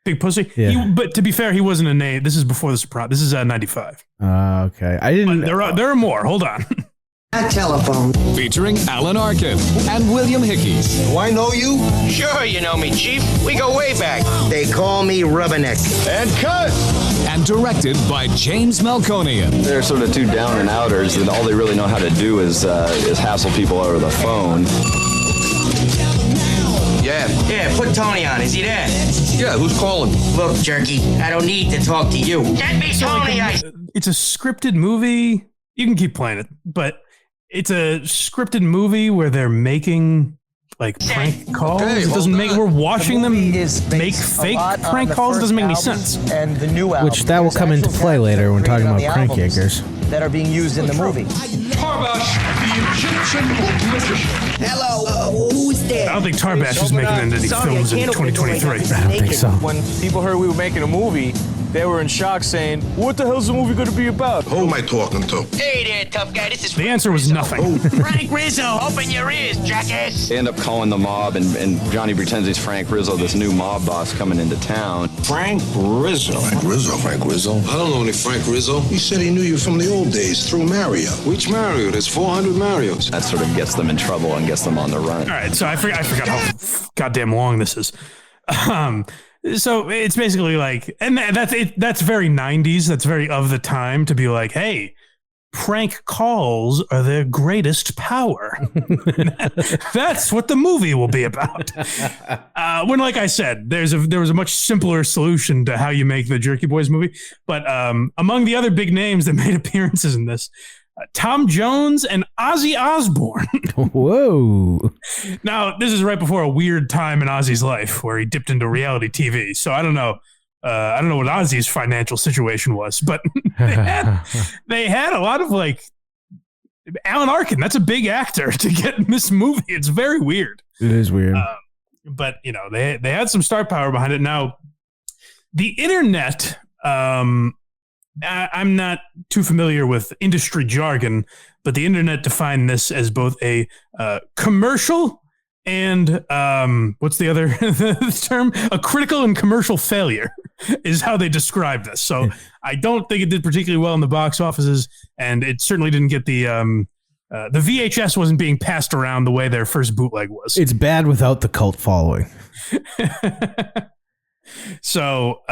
Big Pussy? Yeah. But to be fair, he wasn't a name. This is before The Sopranos. This is 95. Okay, I didn't. But there are more. Hold on. That telephone. Featuring Alan Arkin and William Hickey. Do I know you? Sure, you know me, Chief. We go way back. They call me Rubberneck. And cut! And directed by James Melconian. They're sort of two down and outers, and all they really know how to do is hassle people over the phone. Yeah, put Tony on. Is he there? Yeah, who's calling? Look, Jerky, I don't need to talk to you. Get me Tony. It's a scripted movie. You can keep playing it, but it's a scripted movie where they're making like prank calls. Okay, it doesn't make. We're watching them make fake prank calls. It doesn't make any sense. And the new album. Which that will come into play later when talking about crank yankers. That are being used in the movie. Tarbash, the Egyptian magician. Hello, who's there? I don't think Tarbash is making any films in 2023. I don't think so. When people heard we were making a movie, they were in shock saying, what the hell's the movie going to be about? Who am I talking to? Hey there, tough guy. This is The answer was nothing. Frank Rizzo. Open your ears, jackass. They end up calling the mob, and Johnny pretends he's Frank Rizzo, this new mob boss coming into town. Frank Rizzo. Frank Rizzo? Frank Rizzo? I don't know any Frank Rizzo. He said he knew you from the old days through Mario. Which Mario? There's 400 Marios. That sort of gets them in trouble and gets them on the run. All right, so I forgot how goddamn long this is. So it's basically like, and that's very 90s. That's very of the time to be like, hey, prank calls are their greatest power. That's what the movie will be about. When, like I said, there was a much simpler solution to how you make the Jerky Boys movie. But among the other big names that made appearances in this, Tom Jones and Ozzy Osbourne. Whoa. Now, this is right before a weird time in Ozzy's life where he dipped into reality TV. So I don't know. I don't know what Ozzy's financial situation was, but they had a lot of like Alan Arkin. That's a big actor to get in this movie. It's very weird. It is weird. But you know, they had some star power behind it. Now, the internet. I'm not too familiar with industry jargon, but the internet defined this as both a commercial and what's the other term? A critical and commercial failure is how they described this. So I don't think it did particularly well in the box offices, and it certainly didn't get the VHS wasn't being passed around the way their first bootleg was. It's bad without the cult following. So,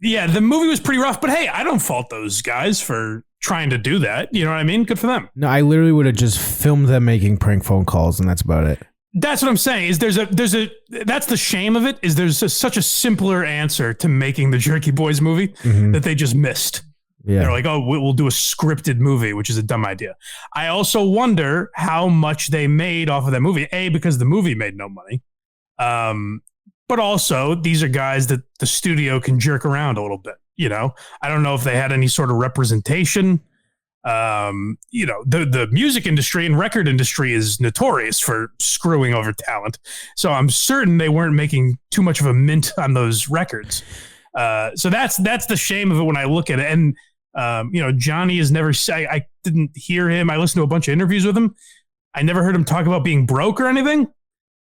yeah, the movie was pretty rough, but hey, I don't fault those guys for trying to do that. You know what I mean? Good for them. No, I literally would have just filmed them making prank phone calls, and that's about it. That's what I'm saying. Is that's the shame of it. Is there's such a simpler answer to making the Jerky Boys movie that they just missed. Yeah. They're like, oh, we'll do a scripted movie, which is a dumb idea. I also wonder how much they made off of that movie. A, because the movie made no money. But also, these are guys that the studio can jerk around a little bit. You know, I don't know if they had any sort of representation. You know, the music industry and record industry is notorious for screwing over talent. So I'm certain they weren't making too much of a mint on those records. So that's the shame of it when I look at it. And, you know, Johnny has never said, I didn't hear him. I listened to a bunch of interviews with him. I never heard him talk about being broke or anything,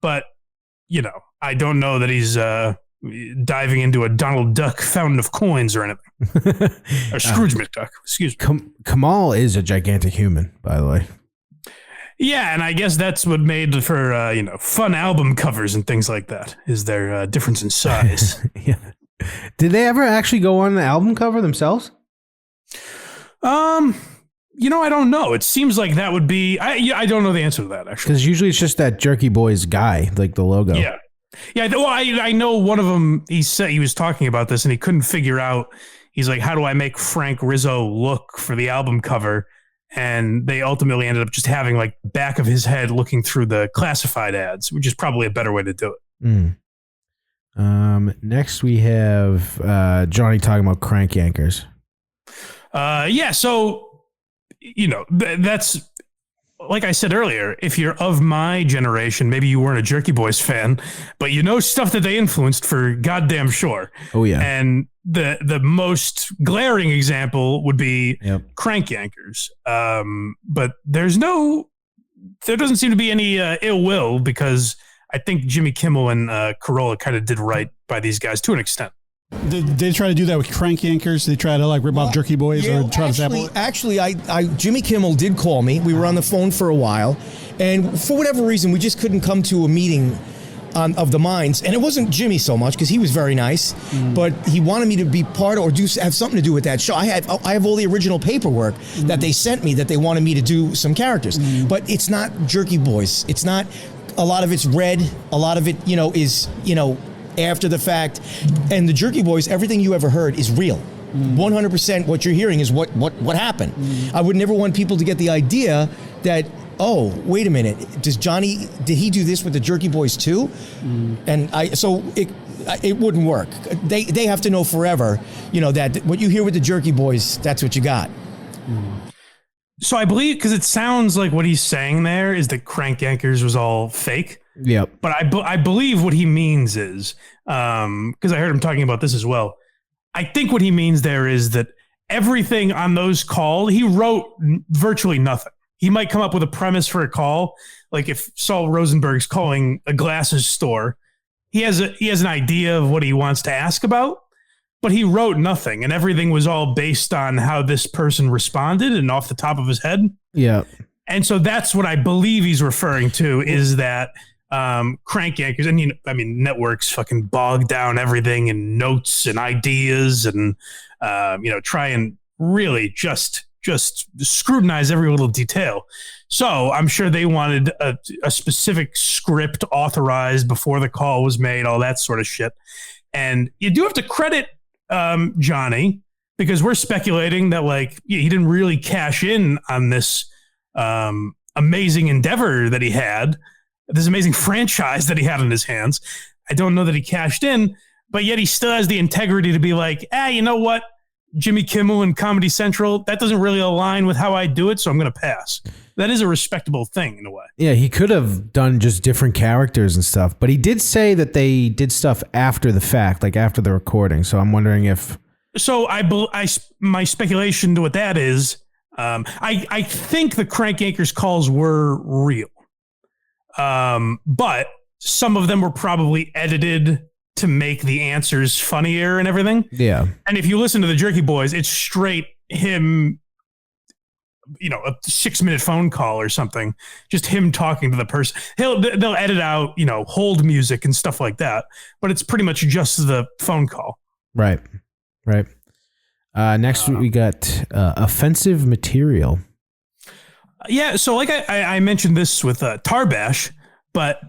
but you know, I don't know that he's diving into a Donald Duck fountain of coins or anything. Or Scrooge McDuck, excuse me. Kamal is a gigantic human, by the way. Yeah, and I guess that's what made for, you know, fun album covers and things like that, is their difference in size. Yeah. Did they ever actually go on the album cover themselves? You know, I don't know. It seems like that would be. I don't know the answer to that, actually. Because usually it's just that Jerky Boys guy, like the logo. Yeah. Yeah. Well, I know one of them, he said he was talking about this and he couldn't figure out. He's like, how do I make Frank Rizzo look for the album cover? And they ultimately ended up just having like back of his head looking through the classified ads, which is probably a better way to do it. Next we have Johnny talking about crank yankers. Yeah. So, you know, that's like I said earlier, if you're of my generation, maybe you weren't a Jerky Boys fan, but you know stuff that they influenced for goddamn sure. Oh yeah. And the most glaring example would be Crank Yankers. But there doesn't seem to be any ill will, because I think Jimmy Kimmel and Carolla kind of did right by these guys to an extent. They try to do that with Crank Yankers. They try to like rip off Jerky Boys or try to sample it. Actually, Jimmy Kimmel did call me. We were on the phone for a while, and for whatever reason, we just couldn't come to a meeting of the minds. And it wasn't Jimmy so much, because he was very nice, but he wanted me to be part or have something to do with that show. I have all the original paperwork that they sent me that they wanted me to do some characters, but it's not Jerky Boys. It's not. A lot of it's red. A lot of it, is after the fact. And the Jerky Boys, everything you ever heard is real. 100% what you're hearing is what happened. I would never want people to get the idea that, oh, wait a minute, did he do this with the Jerky Boys too? And it wouldn't work. They have to know forever, that what you hear with the Jerky Boys, that's what you got. So I believe, because it sounds like what he's saying there is that Crank Yankers was all fake. Yep. But I believe what he means is, because I heard him talking about this as well. I think what he means there is that everything on those calls, he wrote virtually nothing. He might come up with a premise for a call. Like if Saul Rosenberg's calling a glasses store, he has an idea of what he wants to ask about, but he wrote nothing, and everything was all based on how this person responded and off the top of his head. Yeah. And so that's what I believe he's referring to, is that Crank Yankers, and networks fucking bog down everything in notes and ideas, and try and really just scrutinize every little detail. So I'm sure they wanted a specific script authorized before the call was made, all that sort of shit. And you do have to credit Johnny, because we're speculating that he didn't really cash in on this amazing endeavor that he had, this amazing franchise that he had in his hands. I don't know that he cashed in, but yet he still has the integrity to be like, you know what? Jimmy Kimmel and Comedy Central, that doesn't really align with how I do it, so I'm going to pass. That is a respectable thing in a way. Yeah, he could have done just different characters and stuff, but he did say that they did stuff after the fact, like after the recording. So I'm wondering if. So my speculation to what that is, I think the Crank Yankers calls were real, but some of them were probably edited to make the answers funnier and everything. Yeah. And if you listen to the Jerky Boys, it's straight him, a 6-minute phone call or something, just him talking to the person. They'll edit out, hold music and stuff like that, but it's pretty much just the phone call. Right. Next we got offensive material. Yeah. So like I mentioned this with Tarbash, but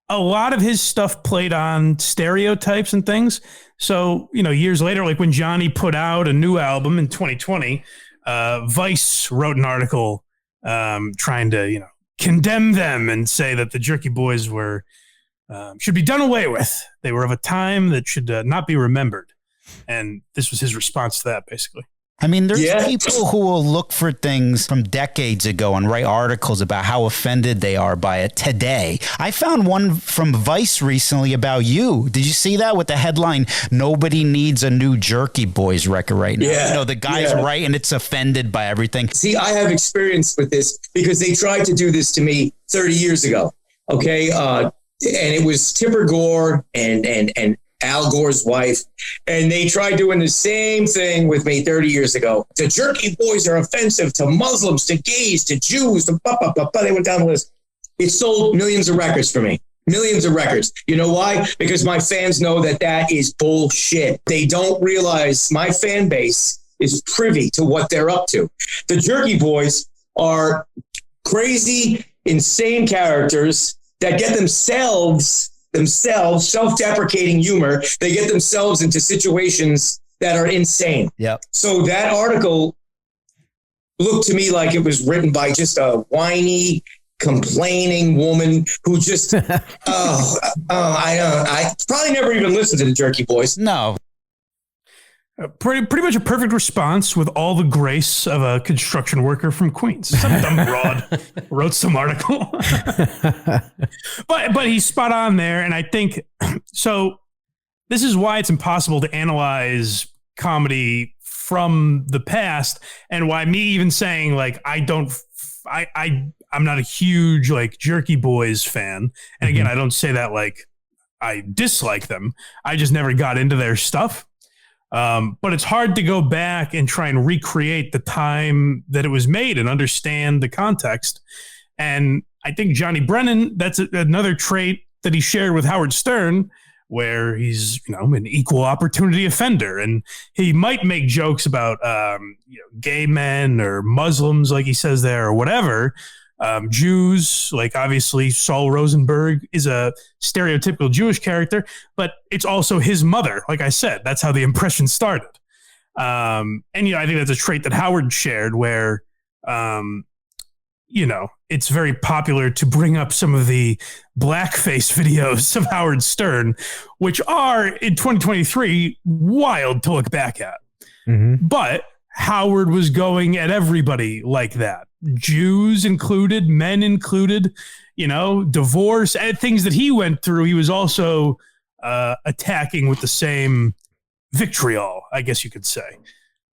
a lot of his stuff played on stereotypes and things. So, years later, like when Johnny put out a new album in 2020, Vice wrote an article trying to, condemn them and say that the Jerky Boys were should be done away with. They were of a time that should not be remembered. And this was his response to that, basically. I mean, there's people who will look for things from decades ago and write articles about how offended they are by it today. I found one from Vice recently about you. Did you see that with the headline, "Nobody needs a new Jerky Boys record right now"? Yeah. The guy's right, and it's offended by everything. See, I have experience with this because they tried to do this to me 30 years ago. Okay. And it was Tipper Gore and Al Gore's wife, and they tried doing the same thing with me 30 years ago. The Jerky Boys are offensive to Muslims, to gays, to Jews, to they went down the list. It sold millions of records for me. Millions of records. You know why? Because my fans know that is bullshit. They don't realize my fan base is privy to what they're up to. The Jerky Boys are crazy, insane characters that get themselves self-deprecating humor. They get themselves into situations that are insane. Yep. So that article looked to me like it was written by just a whiny, complaining woman who just, I probably never even listened to the Jerky Boys. No. Pretty much a perfect response with all the grace of a construction worker from Queens. Some dumb broad wrote some article, but he's spot on there, and I think so. This is why it's impossible to analyze comedy from the past, and why me even saying like I'm not a huge like Jerky Boys fan, and again I don't say that like I dislike them. I just never got into their stuff. But it's hard to go back and try and recreate the time that it was made and understand the context. And I think Johnny Brennan, that's another trait that he shared with Howard Stern, where he's, an equal opportunity offender. And he might make jokes about, gay men or Muslims, like he says there, or whatever. Jews, like obviously Saul Rosenberg is a stereotypical Jewish character, but it's also his mother. Like I said, that's how the impression started. I think that's a trait that Howard shared where, it's very popular to bring up some of the blackface videos of Howard Stern, which are in 2023 wild to look back at. Mm-hmm. But Howard was going at everybody like that. Jews included, men included, divorce, things that he went through. He was also attacking with the same vitriol, I guess you could say.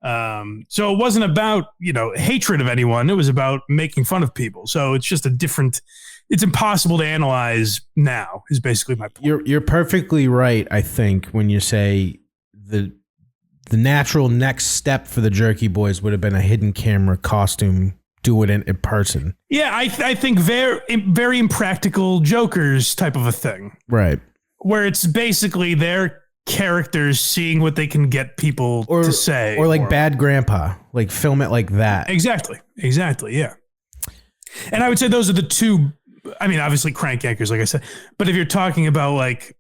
So it wasn't about, hatred of anyone. It was about making fun of people. So it's just it's impossible to analyze now is basically my point. You're perfectly right. I think when you say the natural next step for the Jerky Boys would have been a hidden camera costume, do it in person. Yeah. I think very impractical jokers type of a thing. Right. Where it's basically their characters seeing what they can get people to say. Or like Bad Grandpa, like film it like that. Exactly. Yeah. And I would say those are the two, obviously Crank Yankers, like I said, but if you're talking about like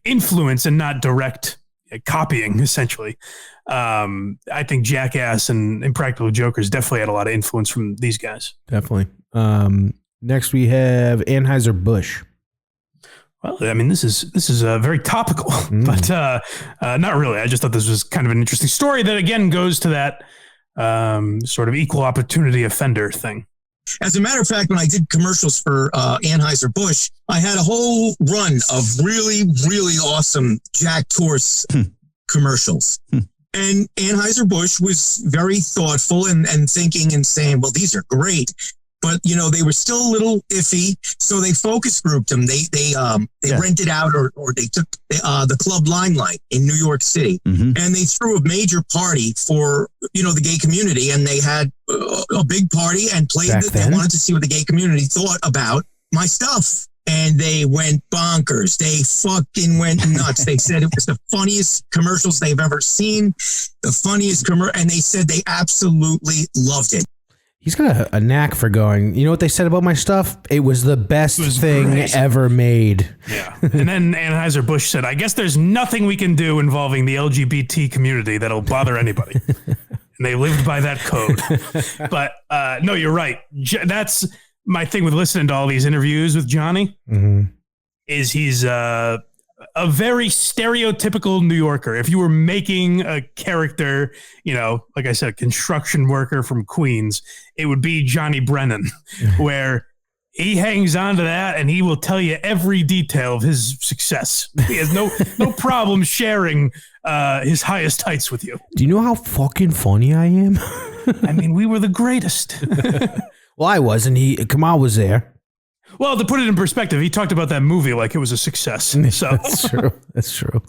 influence and not direct copying, essentially, I think Jackass and Impractical Jokers definitely had a lot of influence from these guys. Definitely. Next we have Anheuser-Busch. Well, this is very topical, but not really. I just thought this was kind of an interesting story that again goes to that sort of equal opportunity offender thing. As a matter of fact, when I did commercials for Anheuser-Busch, I had a whole run of really, really awesome Jack Torse commercials. And Anheuser-Busch was very thoughtful and thinking and saying, well, these are great. But, they were still a little iffy. So they focus grouped them. They rented out or they took the Club Limelight in New York City. Mm-hmm. And they threw a major party for, the gay community. And they had a big party and played it. They wanted to see what the gay community thought about my stuff. And they went bonkers. They fucking went nuts. They said it was the funniest commercials they've ever seen. The funniest and they said they absolutely loved it. He's got a knack for going, you know what they said about my stuff? It was the best thing ever made. Yeah. And then Anheuser-Busch said, I guess there's nothing we can do involving the LGBT community that'll bother anybody. And they lived by that code. But no, you're right. That's my thing with listening to all these interviews with Johnny, is he's a very stereotypical New Yorker. If you were making a character, like I said, a construction worker from Queens, it would be Johnny Brennan, where he hangs on to that and he will tell you every detail of his success. He has no problem sharing his highest heights with you. Do you know how fucking funny I am? We were the greatest. Well, I was, and Kamal was there. Well, to put it in perspective, he talked about that movie like it was a success. So That's true.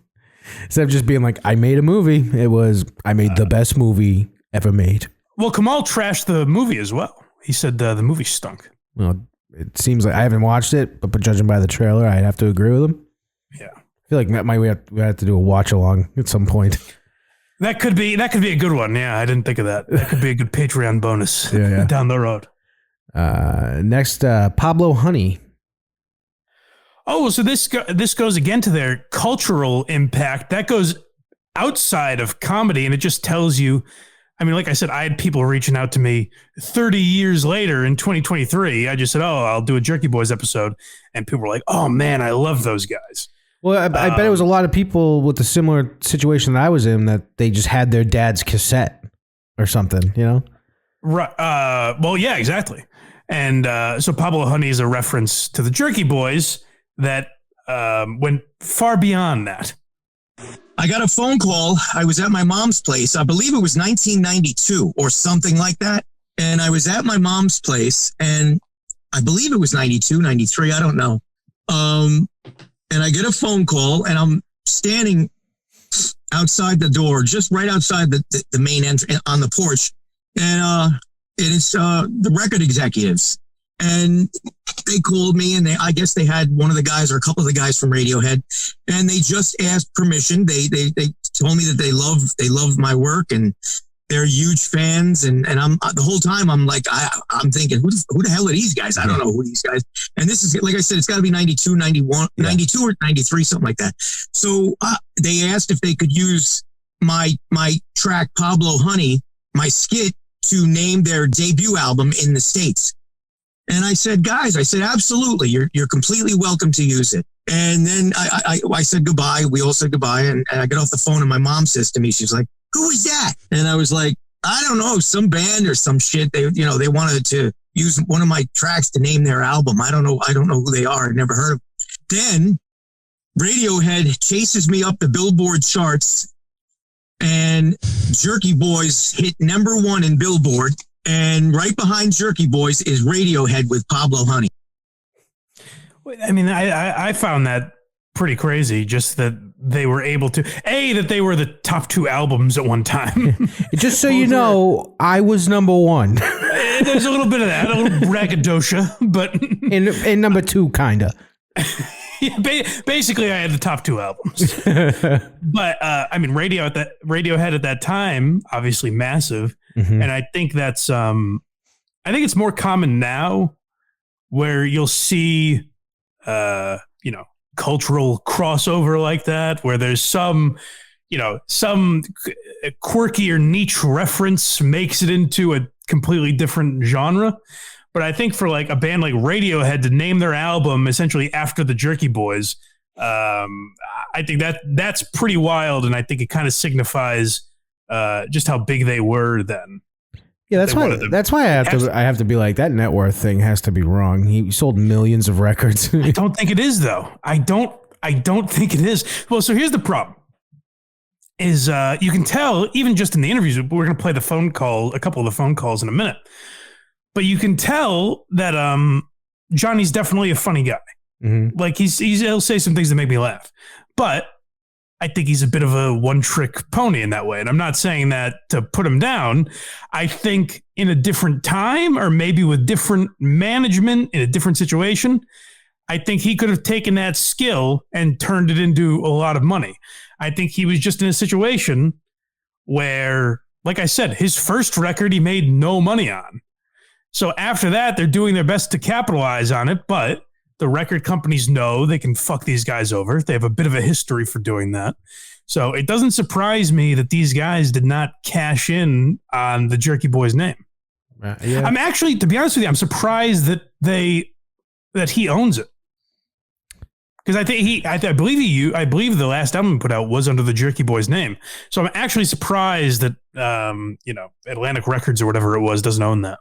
Instead of just being like, I made a movie, I made the best movie ever made. Well, Kamal trashed the movie as well. He said the movie stunk. Well, it seems like I haven't watched it, but judging by the trailer, I'd have to agree with him. Yeah. I feel like we have to do a watch along at some point. That could be a good one. Yeah, I didn't think of that. That could be a good Patreon bonus down the road. Next, Pablo Honey. Oh, so this goes again to their cultural impact. That goes outside of comedy, and it just tells you, like I said, I had people reaching out to me 30 years later in 2023. I just said, I'll do a Jerky Boys episode. And people were like, oh man, I love those guys. Well, I bet it was a lot of people with a similar situation that I was in, that they just had their dad's cassette or something, you know? Right. Well, yeah, exactly. And so Pablo Honey is a reference to the Jerky Boys that went far beyond that. I got a phone call. I was at my mom's place. I believe it was 1992 or something like that. And I was at my mom's place, and I believe it was 92, 93. I don't know. And I get a phone call, and I'm standing outside the door, just right outside the main entrance on the porch. And it's the record executives. And they called me, and I guess they had one of the guys or a couple of the guys from Radiohead, and they just asked permission. They told me that they love my work, and they're huge fans. And I'm the whole time I'm like, I'm thinking, who the hell are these guys? I don't know who these guys. And this is, like I said, it's got to be 92, 91, 92 or 93, something like that. So they asked if they could use my track Pablo Honey, my skit, to name their debut album in the States. And I said, guys, absolutely, you're completely welcome to use it. And then I said goodbye. We all said goodbye. And I get off the phone, and my mom says to me, she's like, who is that? And I was like, I don't know, some band or some shit. They wanted to use one of my tracks to name their album. I don't know who they are. I never heard of them. Then Radiohead chases me up the Billboard charts, and Jerky Boys hit #1 in Billboard. And right behind Jerky Boys is Radiohead with Pablo Honey. I mean, I found that pretty crazy, just that they were able to, that they were the top 2 albums at one time. Just so you know, I was #1. There's a little bit of that, a little braggadocio, but... in #2, kind of. Yeah, basically, I had the top 2 albums. But, I mean, Radiohead at that time, obviously massive. Mm-hmm. And I think that's, I think it's more common now where you'll see, cultural crossover like that, where there's some quirky or niche reference makes it into a completely different genre. But I think for like a band like Radiohead to name their album essentially after the Jerky Boys, I think that's pretty wild. And I think it kind of signifies just how big they were then. Yeah, that's why I have to be like, that net worth thing has to be wrong. He sold millions of records. I don't think it is, though. I don't think it is. Well, so here's the problem. Is you can tell even just in the interviews. We're going to play a couple of the phone calls in a minute, but you can tell that Johnny's definitely a funny guy. Mm-hmm. Like he'll say some things that make me laugh, but I think he's a bit of a one-trick pony in that way. And I'm not saying that to put him down. I think in a different time, or maybe with different management in a different situation, I think he could have taken that skill and turned it into a lot of money. I think he was just in a situation where, like I said, his first record he made no money on. So after that, they're doing their best to capitalize on it, but the record companies know they can fuck these guys over. They have a bit of a history for doing that. So it doesn't surprise me that these guys did not cash in on the Jerky Boys name. Yeah. I'm actually, to be honest with you, I'm surprised that he owns it. Because I believe the last album he put out was under the Jerky Boys name. So I'm actually surprised that, Atlantic Records or whatever it was doesn't own that.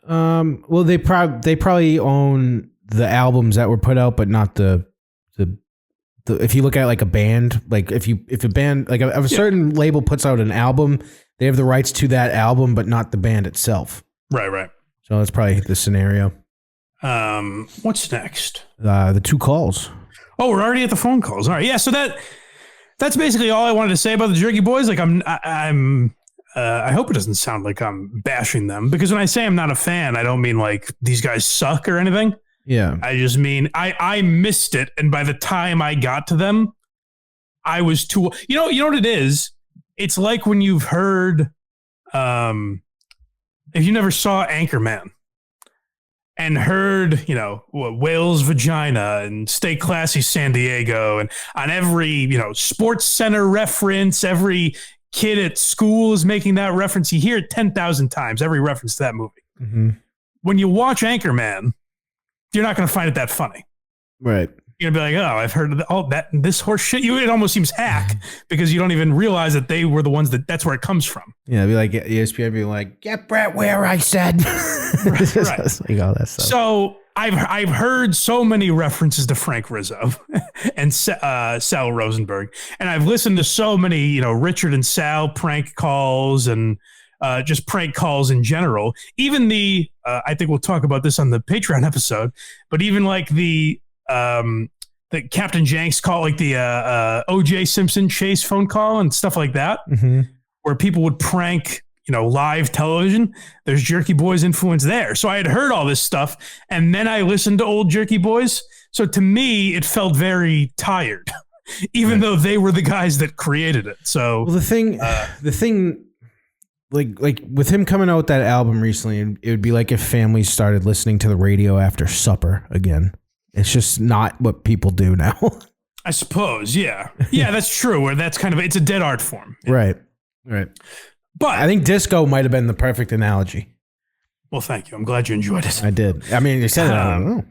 Well, they probably own the albums that were put out, but not the if you look at like a band, like if a band, like if a certain label puts out an album, they have the rights to that album, but not the band itself. Right. So that's probably the scenario. What's next? The 2 calls. Oh, we're already at the phone calls. All right. Yeah. So that's basically all I wanted to say about the Jerky Boys. Like I hope it doesn't sound like I'm bashing them, because when I say I'm not a fan, I don't mean like these guys suck or anything. Yeah. I just mean I missed it, and by the time I got to them, I was too. You know what it is? It's like when you've heard, if you never saw Anchorman and heard, Whale's Vagina and Stay Classy San Diego, and on every Sports Center reference, every kid at school is making that reference. You hear it 10,000 times, every reference to that movie. Mm-hmm. When you watch Anchorman, you're not going to find it that funny. Right. you're gonna be like, oh, I've heard of all that this horse shit. It almost seems hack because you don't even realize that they were the ones that's where it comes from. Yeah, be like ESPN, be like, get Brett where I said. Right. Like all that stuff. So I've heard so many references to Frank Rizzo and Sal Rosenberg, and I've listened to so many, Richard and Sal prank calls and just prank calls in general. Even I think we'll talk about this on the Patreon episode, but even like the Captain Jenks call, like the OJ Simpson chase phone call and stuff like that, where people would prank, live television. There's Jerky Boys influence there. So I had heard all this stuff, and then I listened to old Jerky Boys. So to me, it felt very tired, even though they were the guys that created it. So the thing, like with him coming out with that album recently, it would be like if families started listening to the radio after supper again. It's just not what people do now. I suppose, yeah. Yeah, that's true. Where that's kind of, it's a dead art form. Right. But I think disco might have been the perfect analogy. Well, thank you. I'm glad you enjoyed it. I did. I mean, you said it. I don't know.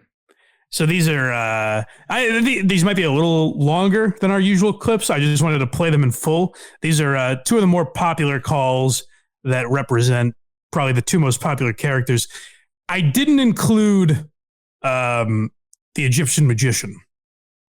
So these are, these might be a little longer than our usual clips. I just wanted to play them in full. These are two of the more popular calls that represent probably the two most popular characters. I didn't include the Egyptian magician.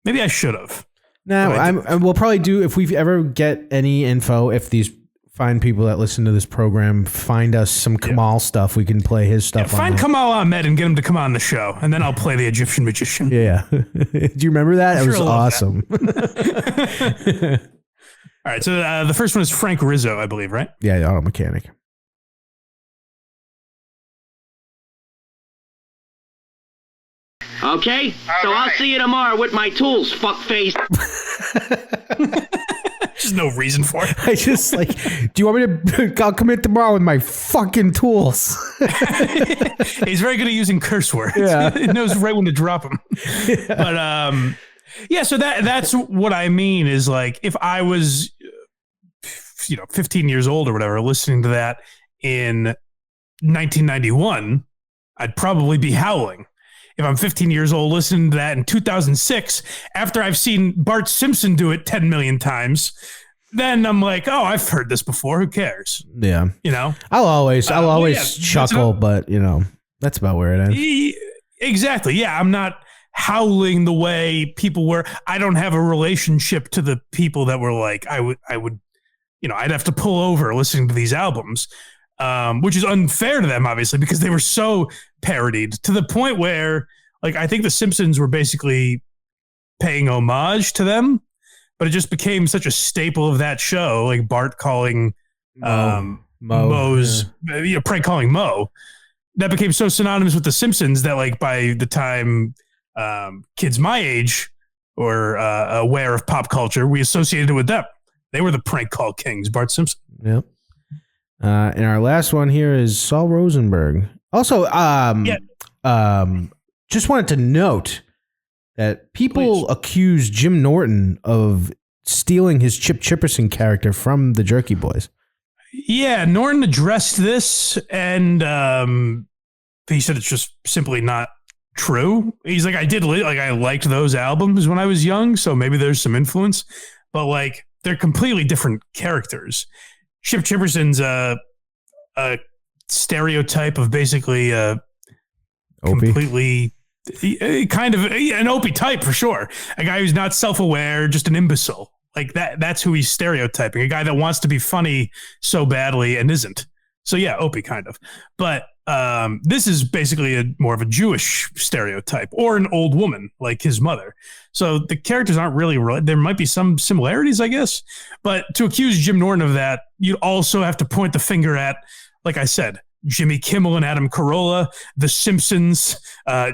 Maybe I should have. No, we'll probably do, if we ever get any info, if these fine people that listen to this program find us some Kamal stuff, we can play his stuff. Find Kamal Ahmed and get him to come on the show, and then I'll play the Egyptian magician. Yeah. Do you remember that? It was awesome. All right, so the first one is Frank Rizzo, I believe, right? Yeah, the auto mechanic. Okay, so I'll see you tomorrow with my tools, fuckface. There's no reason for it. I just like, do you want me to, I'll come in tomorrow with my fucking tools. He's very good at using curse words. Yeah. He knows right when to drop them. Yeah. But, yeah, so that's what I mean is like, if I was, 15 years old or whatever, listening to that in 1991, I'd probably be howling. If I'm 15 years old listening to that in 2006, after I've seen Bart Simpson do it 10 million times, then I'm like, oh, I've heard this before. Who cares? Yeah. I'll always chuckle, but that's about where it ends. Exactly. Yeah. I'm not howling the way people were. I don't have a relationship to the people that were like, I would, I'd have to pull over listening to these albums. Which is unfair to them, obviously, because they were so parodied to the point where, like, I think the Simpsons were basically paying homage to them, but it just became such a staple of that show, like Bart calling Moe's, prank calling Moe. That became so synonymous with the Simpsons that, like, by the time kids my age were aware of pop culture, we associated it with them. They were the prank call kings, Bart Simpson. Yep. And our last one here is Saul Rosenberg. Also, just wanted to note that people accuse Jim Norton of stealing his Chip Chipperson character from the Jerky Boys. Yeah, Norton addressed this, and he said it's just simply not true. He's like, I liked those albums when I was young, so maybe there's some influence, but like they're completely different characters. Chip Chipperson's a stereotype of basically completely kind of an Opie type for sure. A guy who's not self-aware, just an imbecile. Like that's who he's stereotyping. A guy that wants to be funny so badly and isn't. So yeah, Opie kind of. But this is basically more of a Jewish stereotype or an old woman like his mother. So the characters aren't really, there might be some similarities, I guess. But to accuse Jim Norton of that, you also have to point the finger at, like I said, Jimmy Kimmel and Adam Carolla, The Simpsons,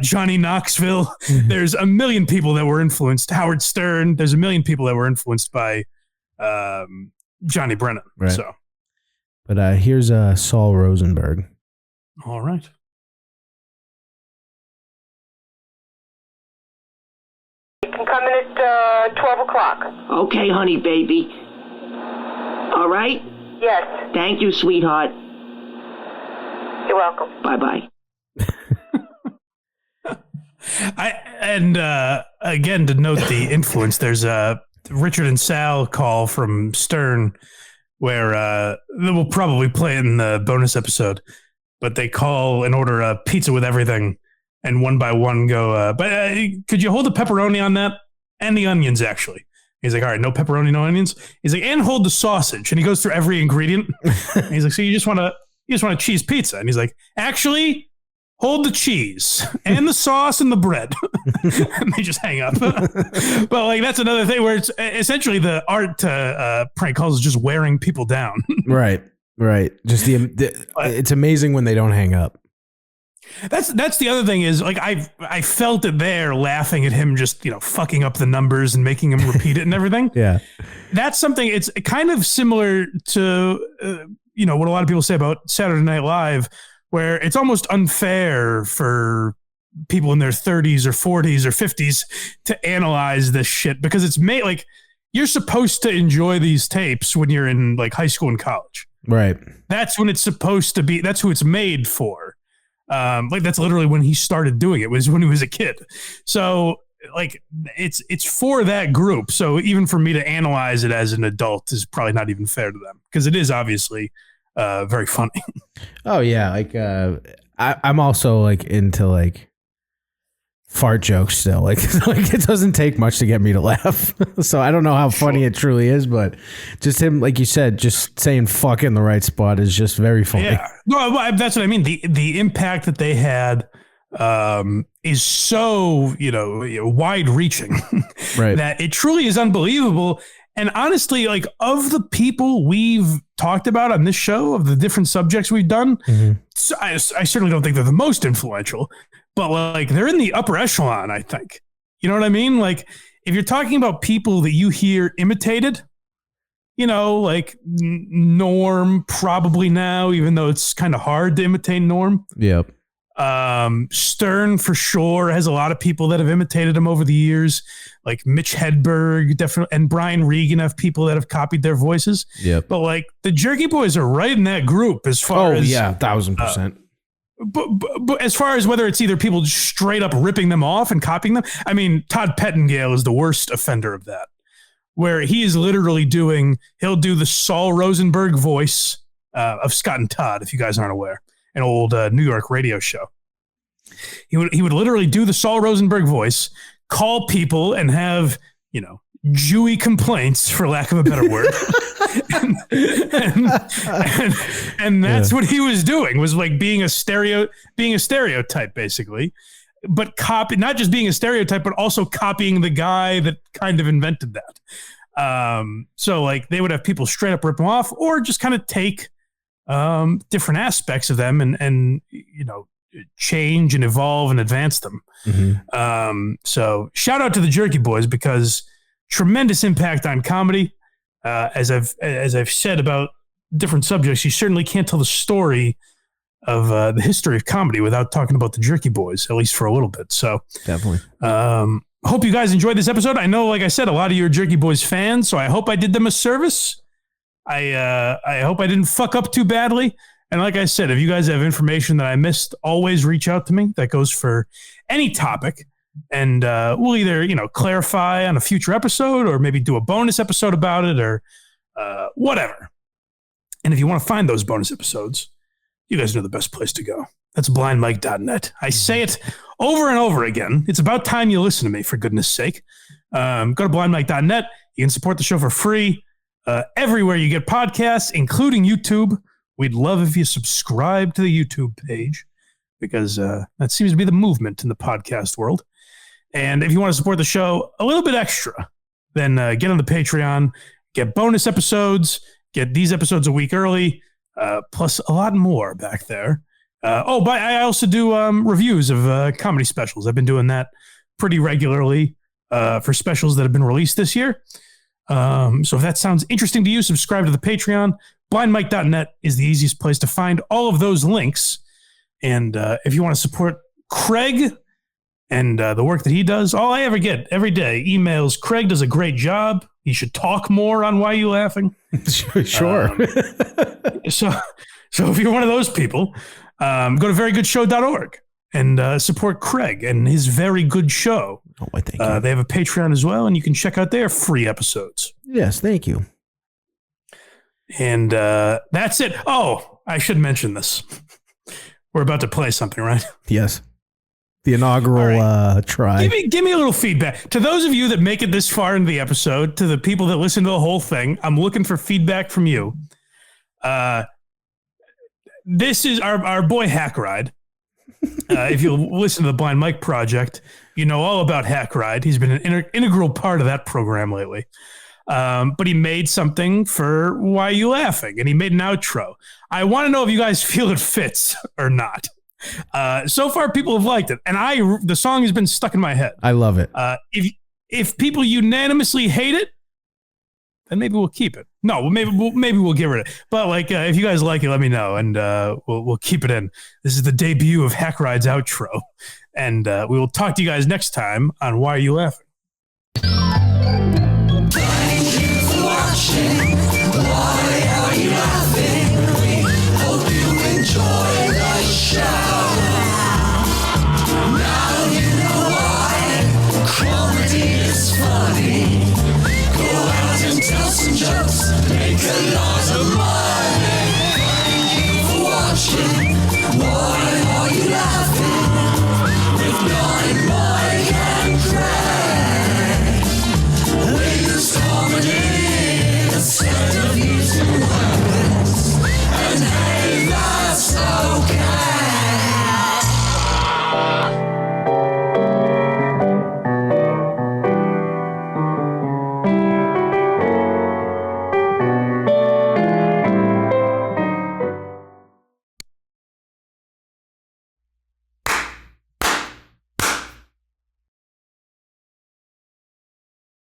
Johnny Knoxville. Mm-hmm. There's a million people that were influenced. Howard Stern. There's a million people that were influenced by Johnny Brennan. Right. So, but here's Saul Rosenberg. All right. You can come in at 12 o'clock. Okay, honey, baby. All right? Yes. Thank you, sweetheart. You're welcome. Bye-bye. And again, to note the influence, there's a Richard and Sal call from Stern where we'll probably play it in the bonus episode, but they call and order a pizza with everything, and one by one go, but could you hold the pepperoni on that? And the onions, actually. He's like, all right, no pepperoni, no onions. He's like, and hold the sausage. And he goes through every ingredient. And he's like, so you just want a cheese pizza? And he's like, actually, hold the cheese and the sauce and the bread. And they just hang up. But like, that's another thing where it's essentially the art to prank calls is just wearing people down. Right. Just it's amazing when they don't hang up. That's the other thing is like I felt it there laughing at him just fucking up the numbers and making him repeat it and everything. Yeah, that's something. It's kind of similar to what a lot of people say about Saturday Night Live, where it's almost unfair for people in their 30s or 40s or 50s to analyze this shit because it's made like you're supposed to enjoy these tapes when you're in like high school and college. Right. That's when it's supposed to be. That's who it's made for. Like that's literally when he started doing it, was when he was a kid. So like it's for that group. So even for me to analyze it as an adult is probably not even fair to them because it is obviously very funny. Oh yeah. Like I'm also like into like fart jokes still. Like it doesn't take much to get me to laugh. So I don't know how funny it truly is, but just him, like you said, just saying fuck in the right spot is just very funny. Yeah. No, that's what I mean. The impact that they had is so, wide reaching right. that it truly is unbelievable. And honestly, like of the people we've talked about on this show, of the different subjects we've done, so I certainly don't think they're the most influential. But like they're in the upper echelon, I think. You know what I mean? Like if you're talking about people that you hear imitated, like Norm probably now, even though it's kind of hard to imitate Norm. Yep. Stern for sure has a lot of people that have imitated him over the years, like Mitch Hedberg, definitely, and Brian Regan have people that have copied their voices. Yep. But like the Jerky Boys are right in that group as far as 1,000%. But as far as whether it's either people just straight up ripping them off and copying them, I mean, Todd Pettingale is the worst offender of that, where he is literally he'll do the Saul Rosenberg voice of Scott and Todd, if you guys aren't aware, an old New York radio show. He would literally do the Saul Rosenberg voice, call people and have, Jewy complaints, for lack of a better word. and that's what he was doing, was like being a stereotype, basically. But not just being a stereotype, but also copying the guy that kind of invented that. So like they would have people straight up rip them off or just kind of take different aspects of them and change and evolve and advance them. Mm-hmm. So shout out to the Jerky Boys because tremendous impact on comedy. As I've said about different subjects, you certainly can't tell the story of the history of comedy without talking about the Jerky Boys, at least for a little bit. So definitely. Hope you guys enjoyed this episode. I know, like I said, a lot of you are Jerky Boys fans, so I hope I did them a service. I hope I didn't fuck up too badly. And like I said, if you guys have information that I missed, always reach out to me. That goes for any topic. And we'll either, clarify on a future episode or maybe do a bonus episode about it or whatever. And if you want to find those bonus episodes, you guys know the best place to go. That's blindmike.net. I say it over and over again. It's about time you listen to me, for goodness sake. Go to blindmike.net. You can support the show for free everywhere you get podcasts, including YouTube. We'd love if you subscribe to the YouTube page because that seems to be the movement in the podcast world. And if you want to support the show a little bit extra, then get on the Patreon, get bonus episodes, get these episodes a week early, plus a lot more back there. But I also do reviews of comedy specials. I've been doing that pretty regularly for specials that have been released this year. So if that sounds interesting to you, subscribe to the Patreon. Blindmike.net is the easiest place to find all of those links. And if you want to support Craig and the work that he does, all I ever get every day, emails, Craig does a great job. He should talk more on Why You Laughing. Sure. So if you're one of those people, go to verygoodshow.org and support Craig and his very good show. Oh, I thank you. They have a Patreon as well, and you can check out their free episodes. Yes, thank you. And that's it. Oh, I should mention this. We're about to play something, right? Yes. The inaugural try. Give me a little feedback. To those of you that make it this far into the episode, to the people that listen to the whole thing, I'm looking for feedback from you. This is our boy Hack Ride. If you listen to the Blind Mike Project, you know all about Hack Ride. He's been an integral part of that program lately. But he made something for Why You Laughing, and he made an outro. I want to know if you guys feel it fits or not. So far, people have liked it, and the song has been stuck in my head. I love it. If people unanimously hate it, then maybe we'll keep it. No, maybe we'll get rid of it. But like, if you guys like it, let me know, and we'll keep it in. This is the debut of Hack Ride's outro, and we will talk to you guys next time on Why Are You Laughing? Thank you for watching. Why are you laughing? We hope you enjoy the show. Now you know why comedy is funny. Go out and tell some jokes. Make a lot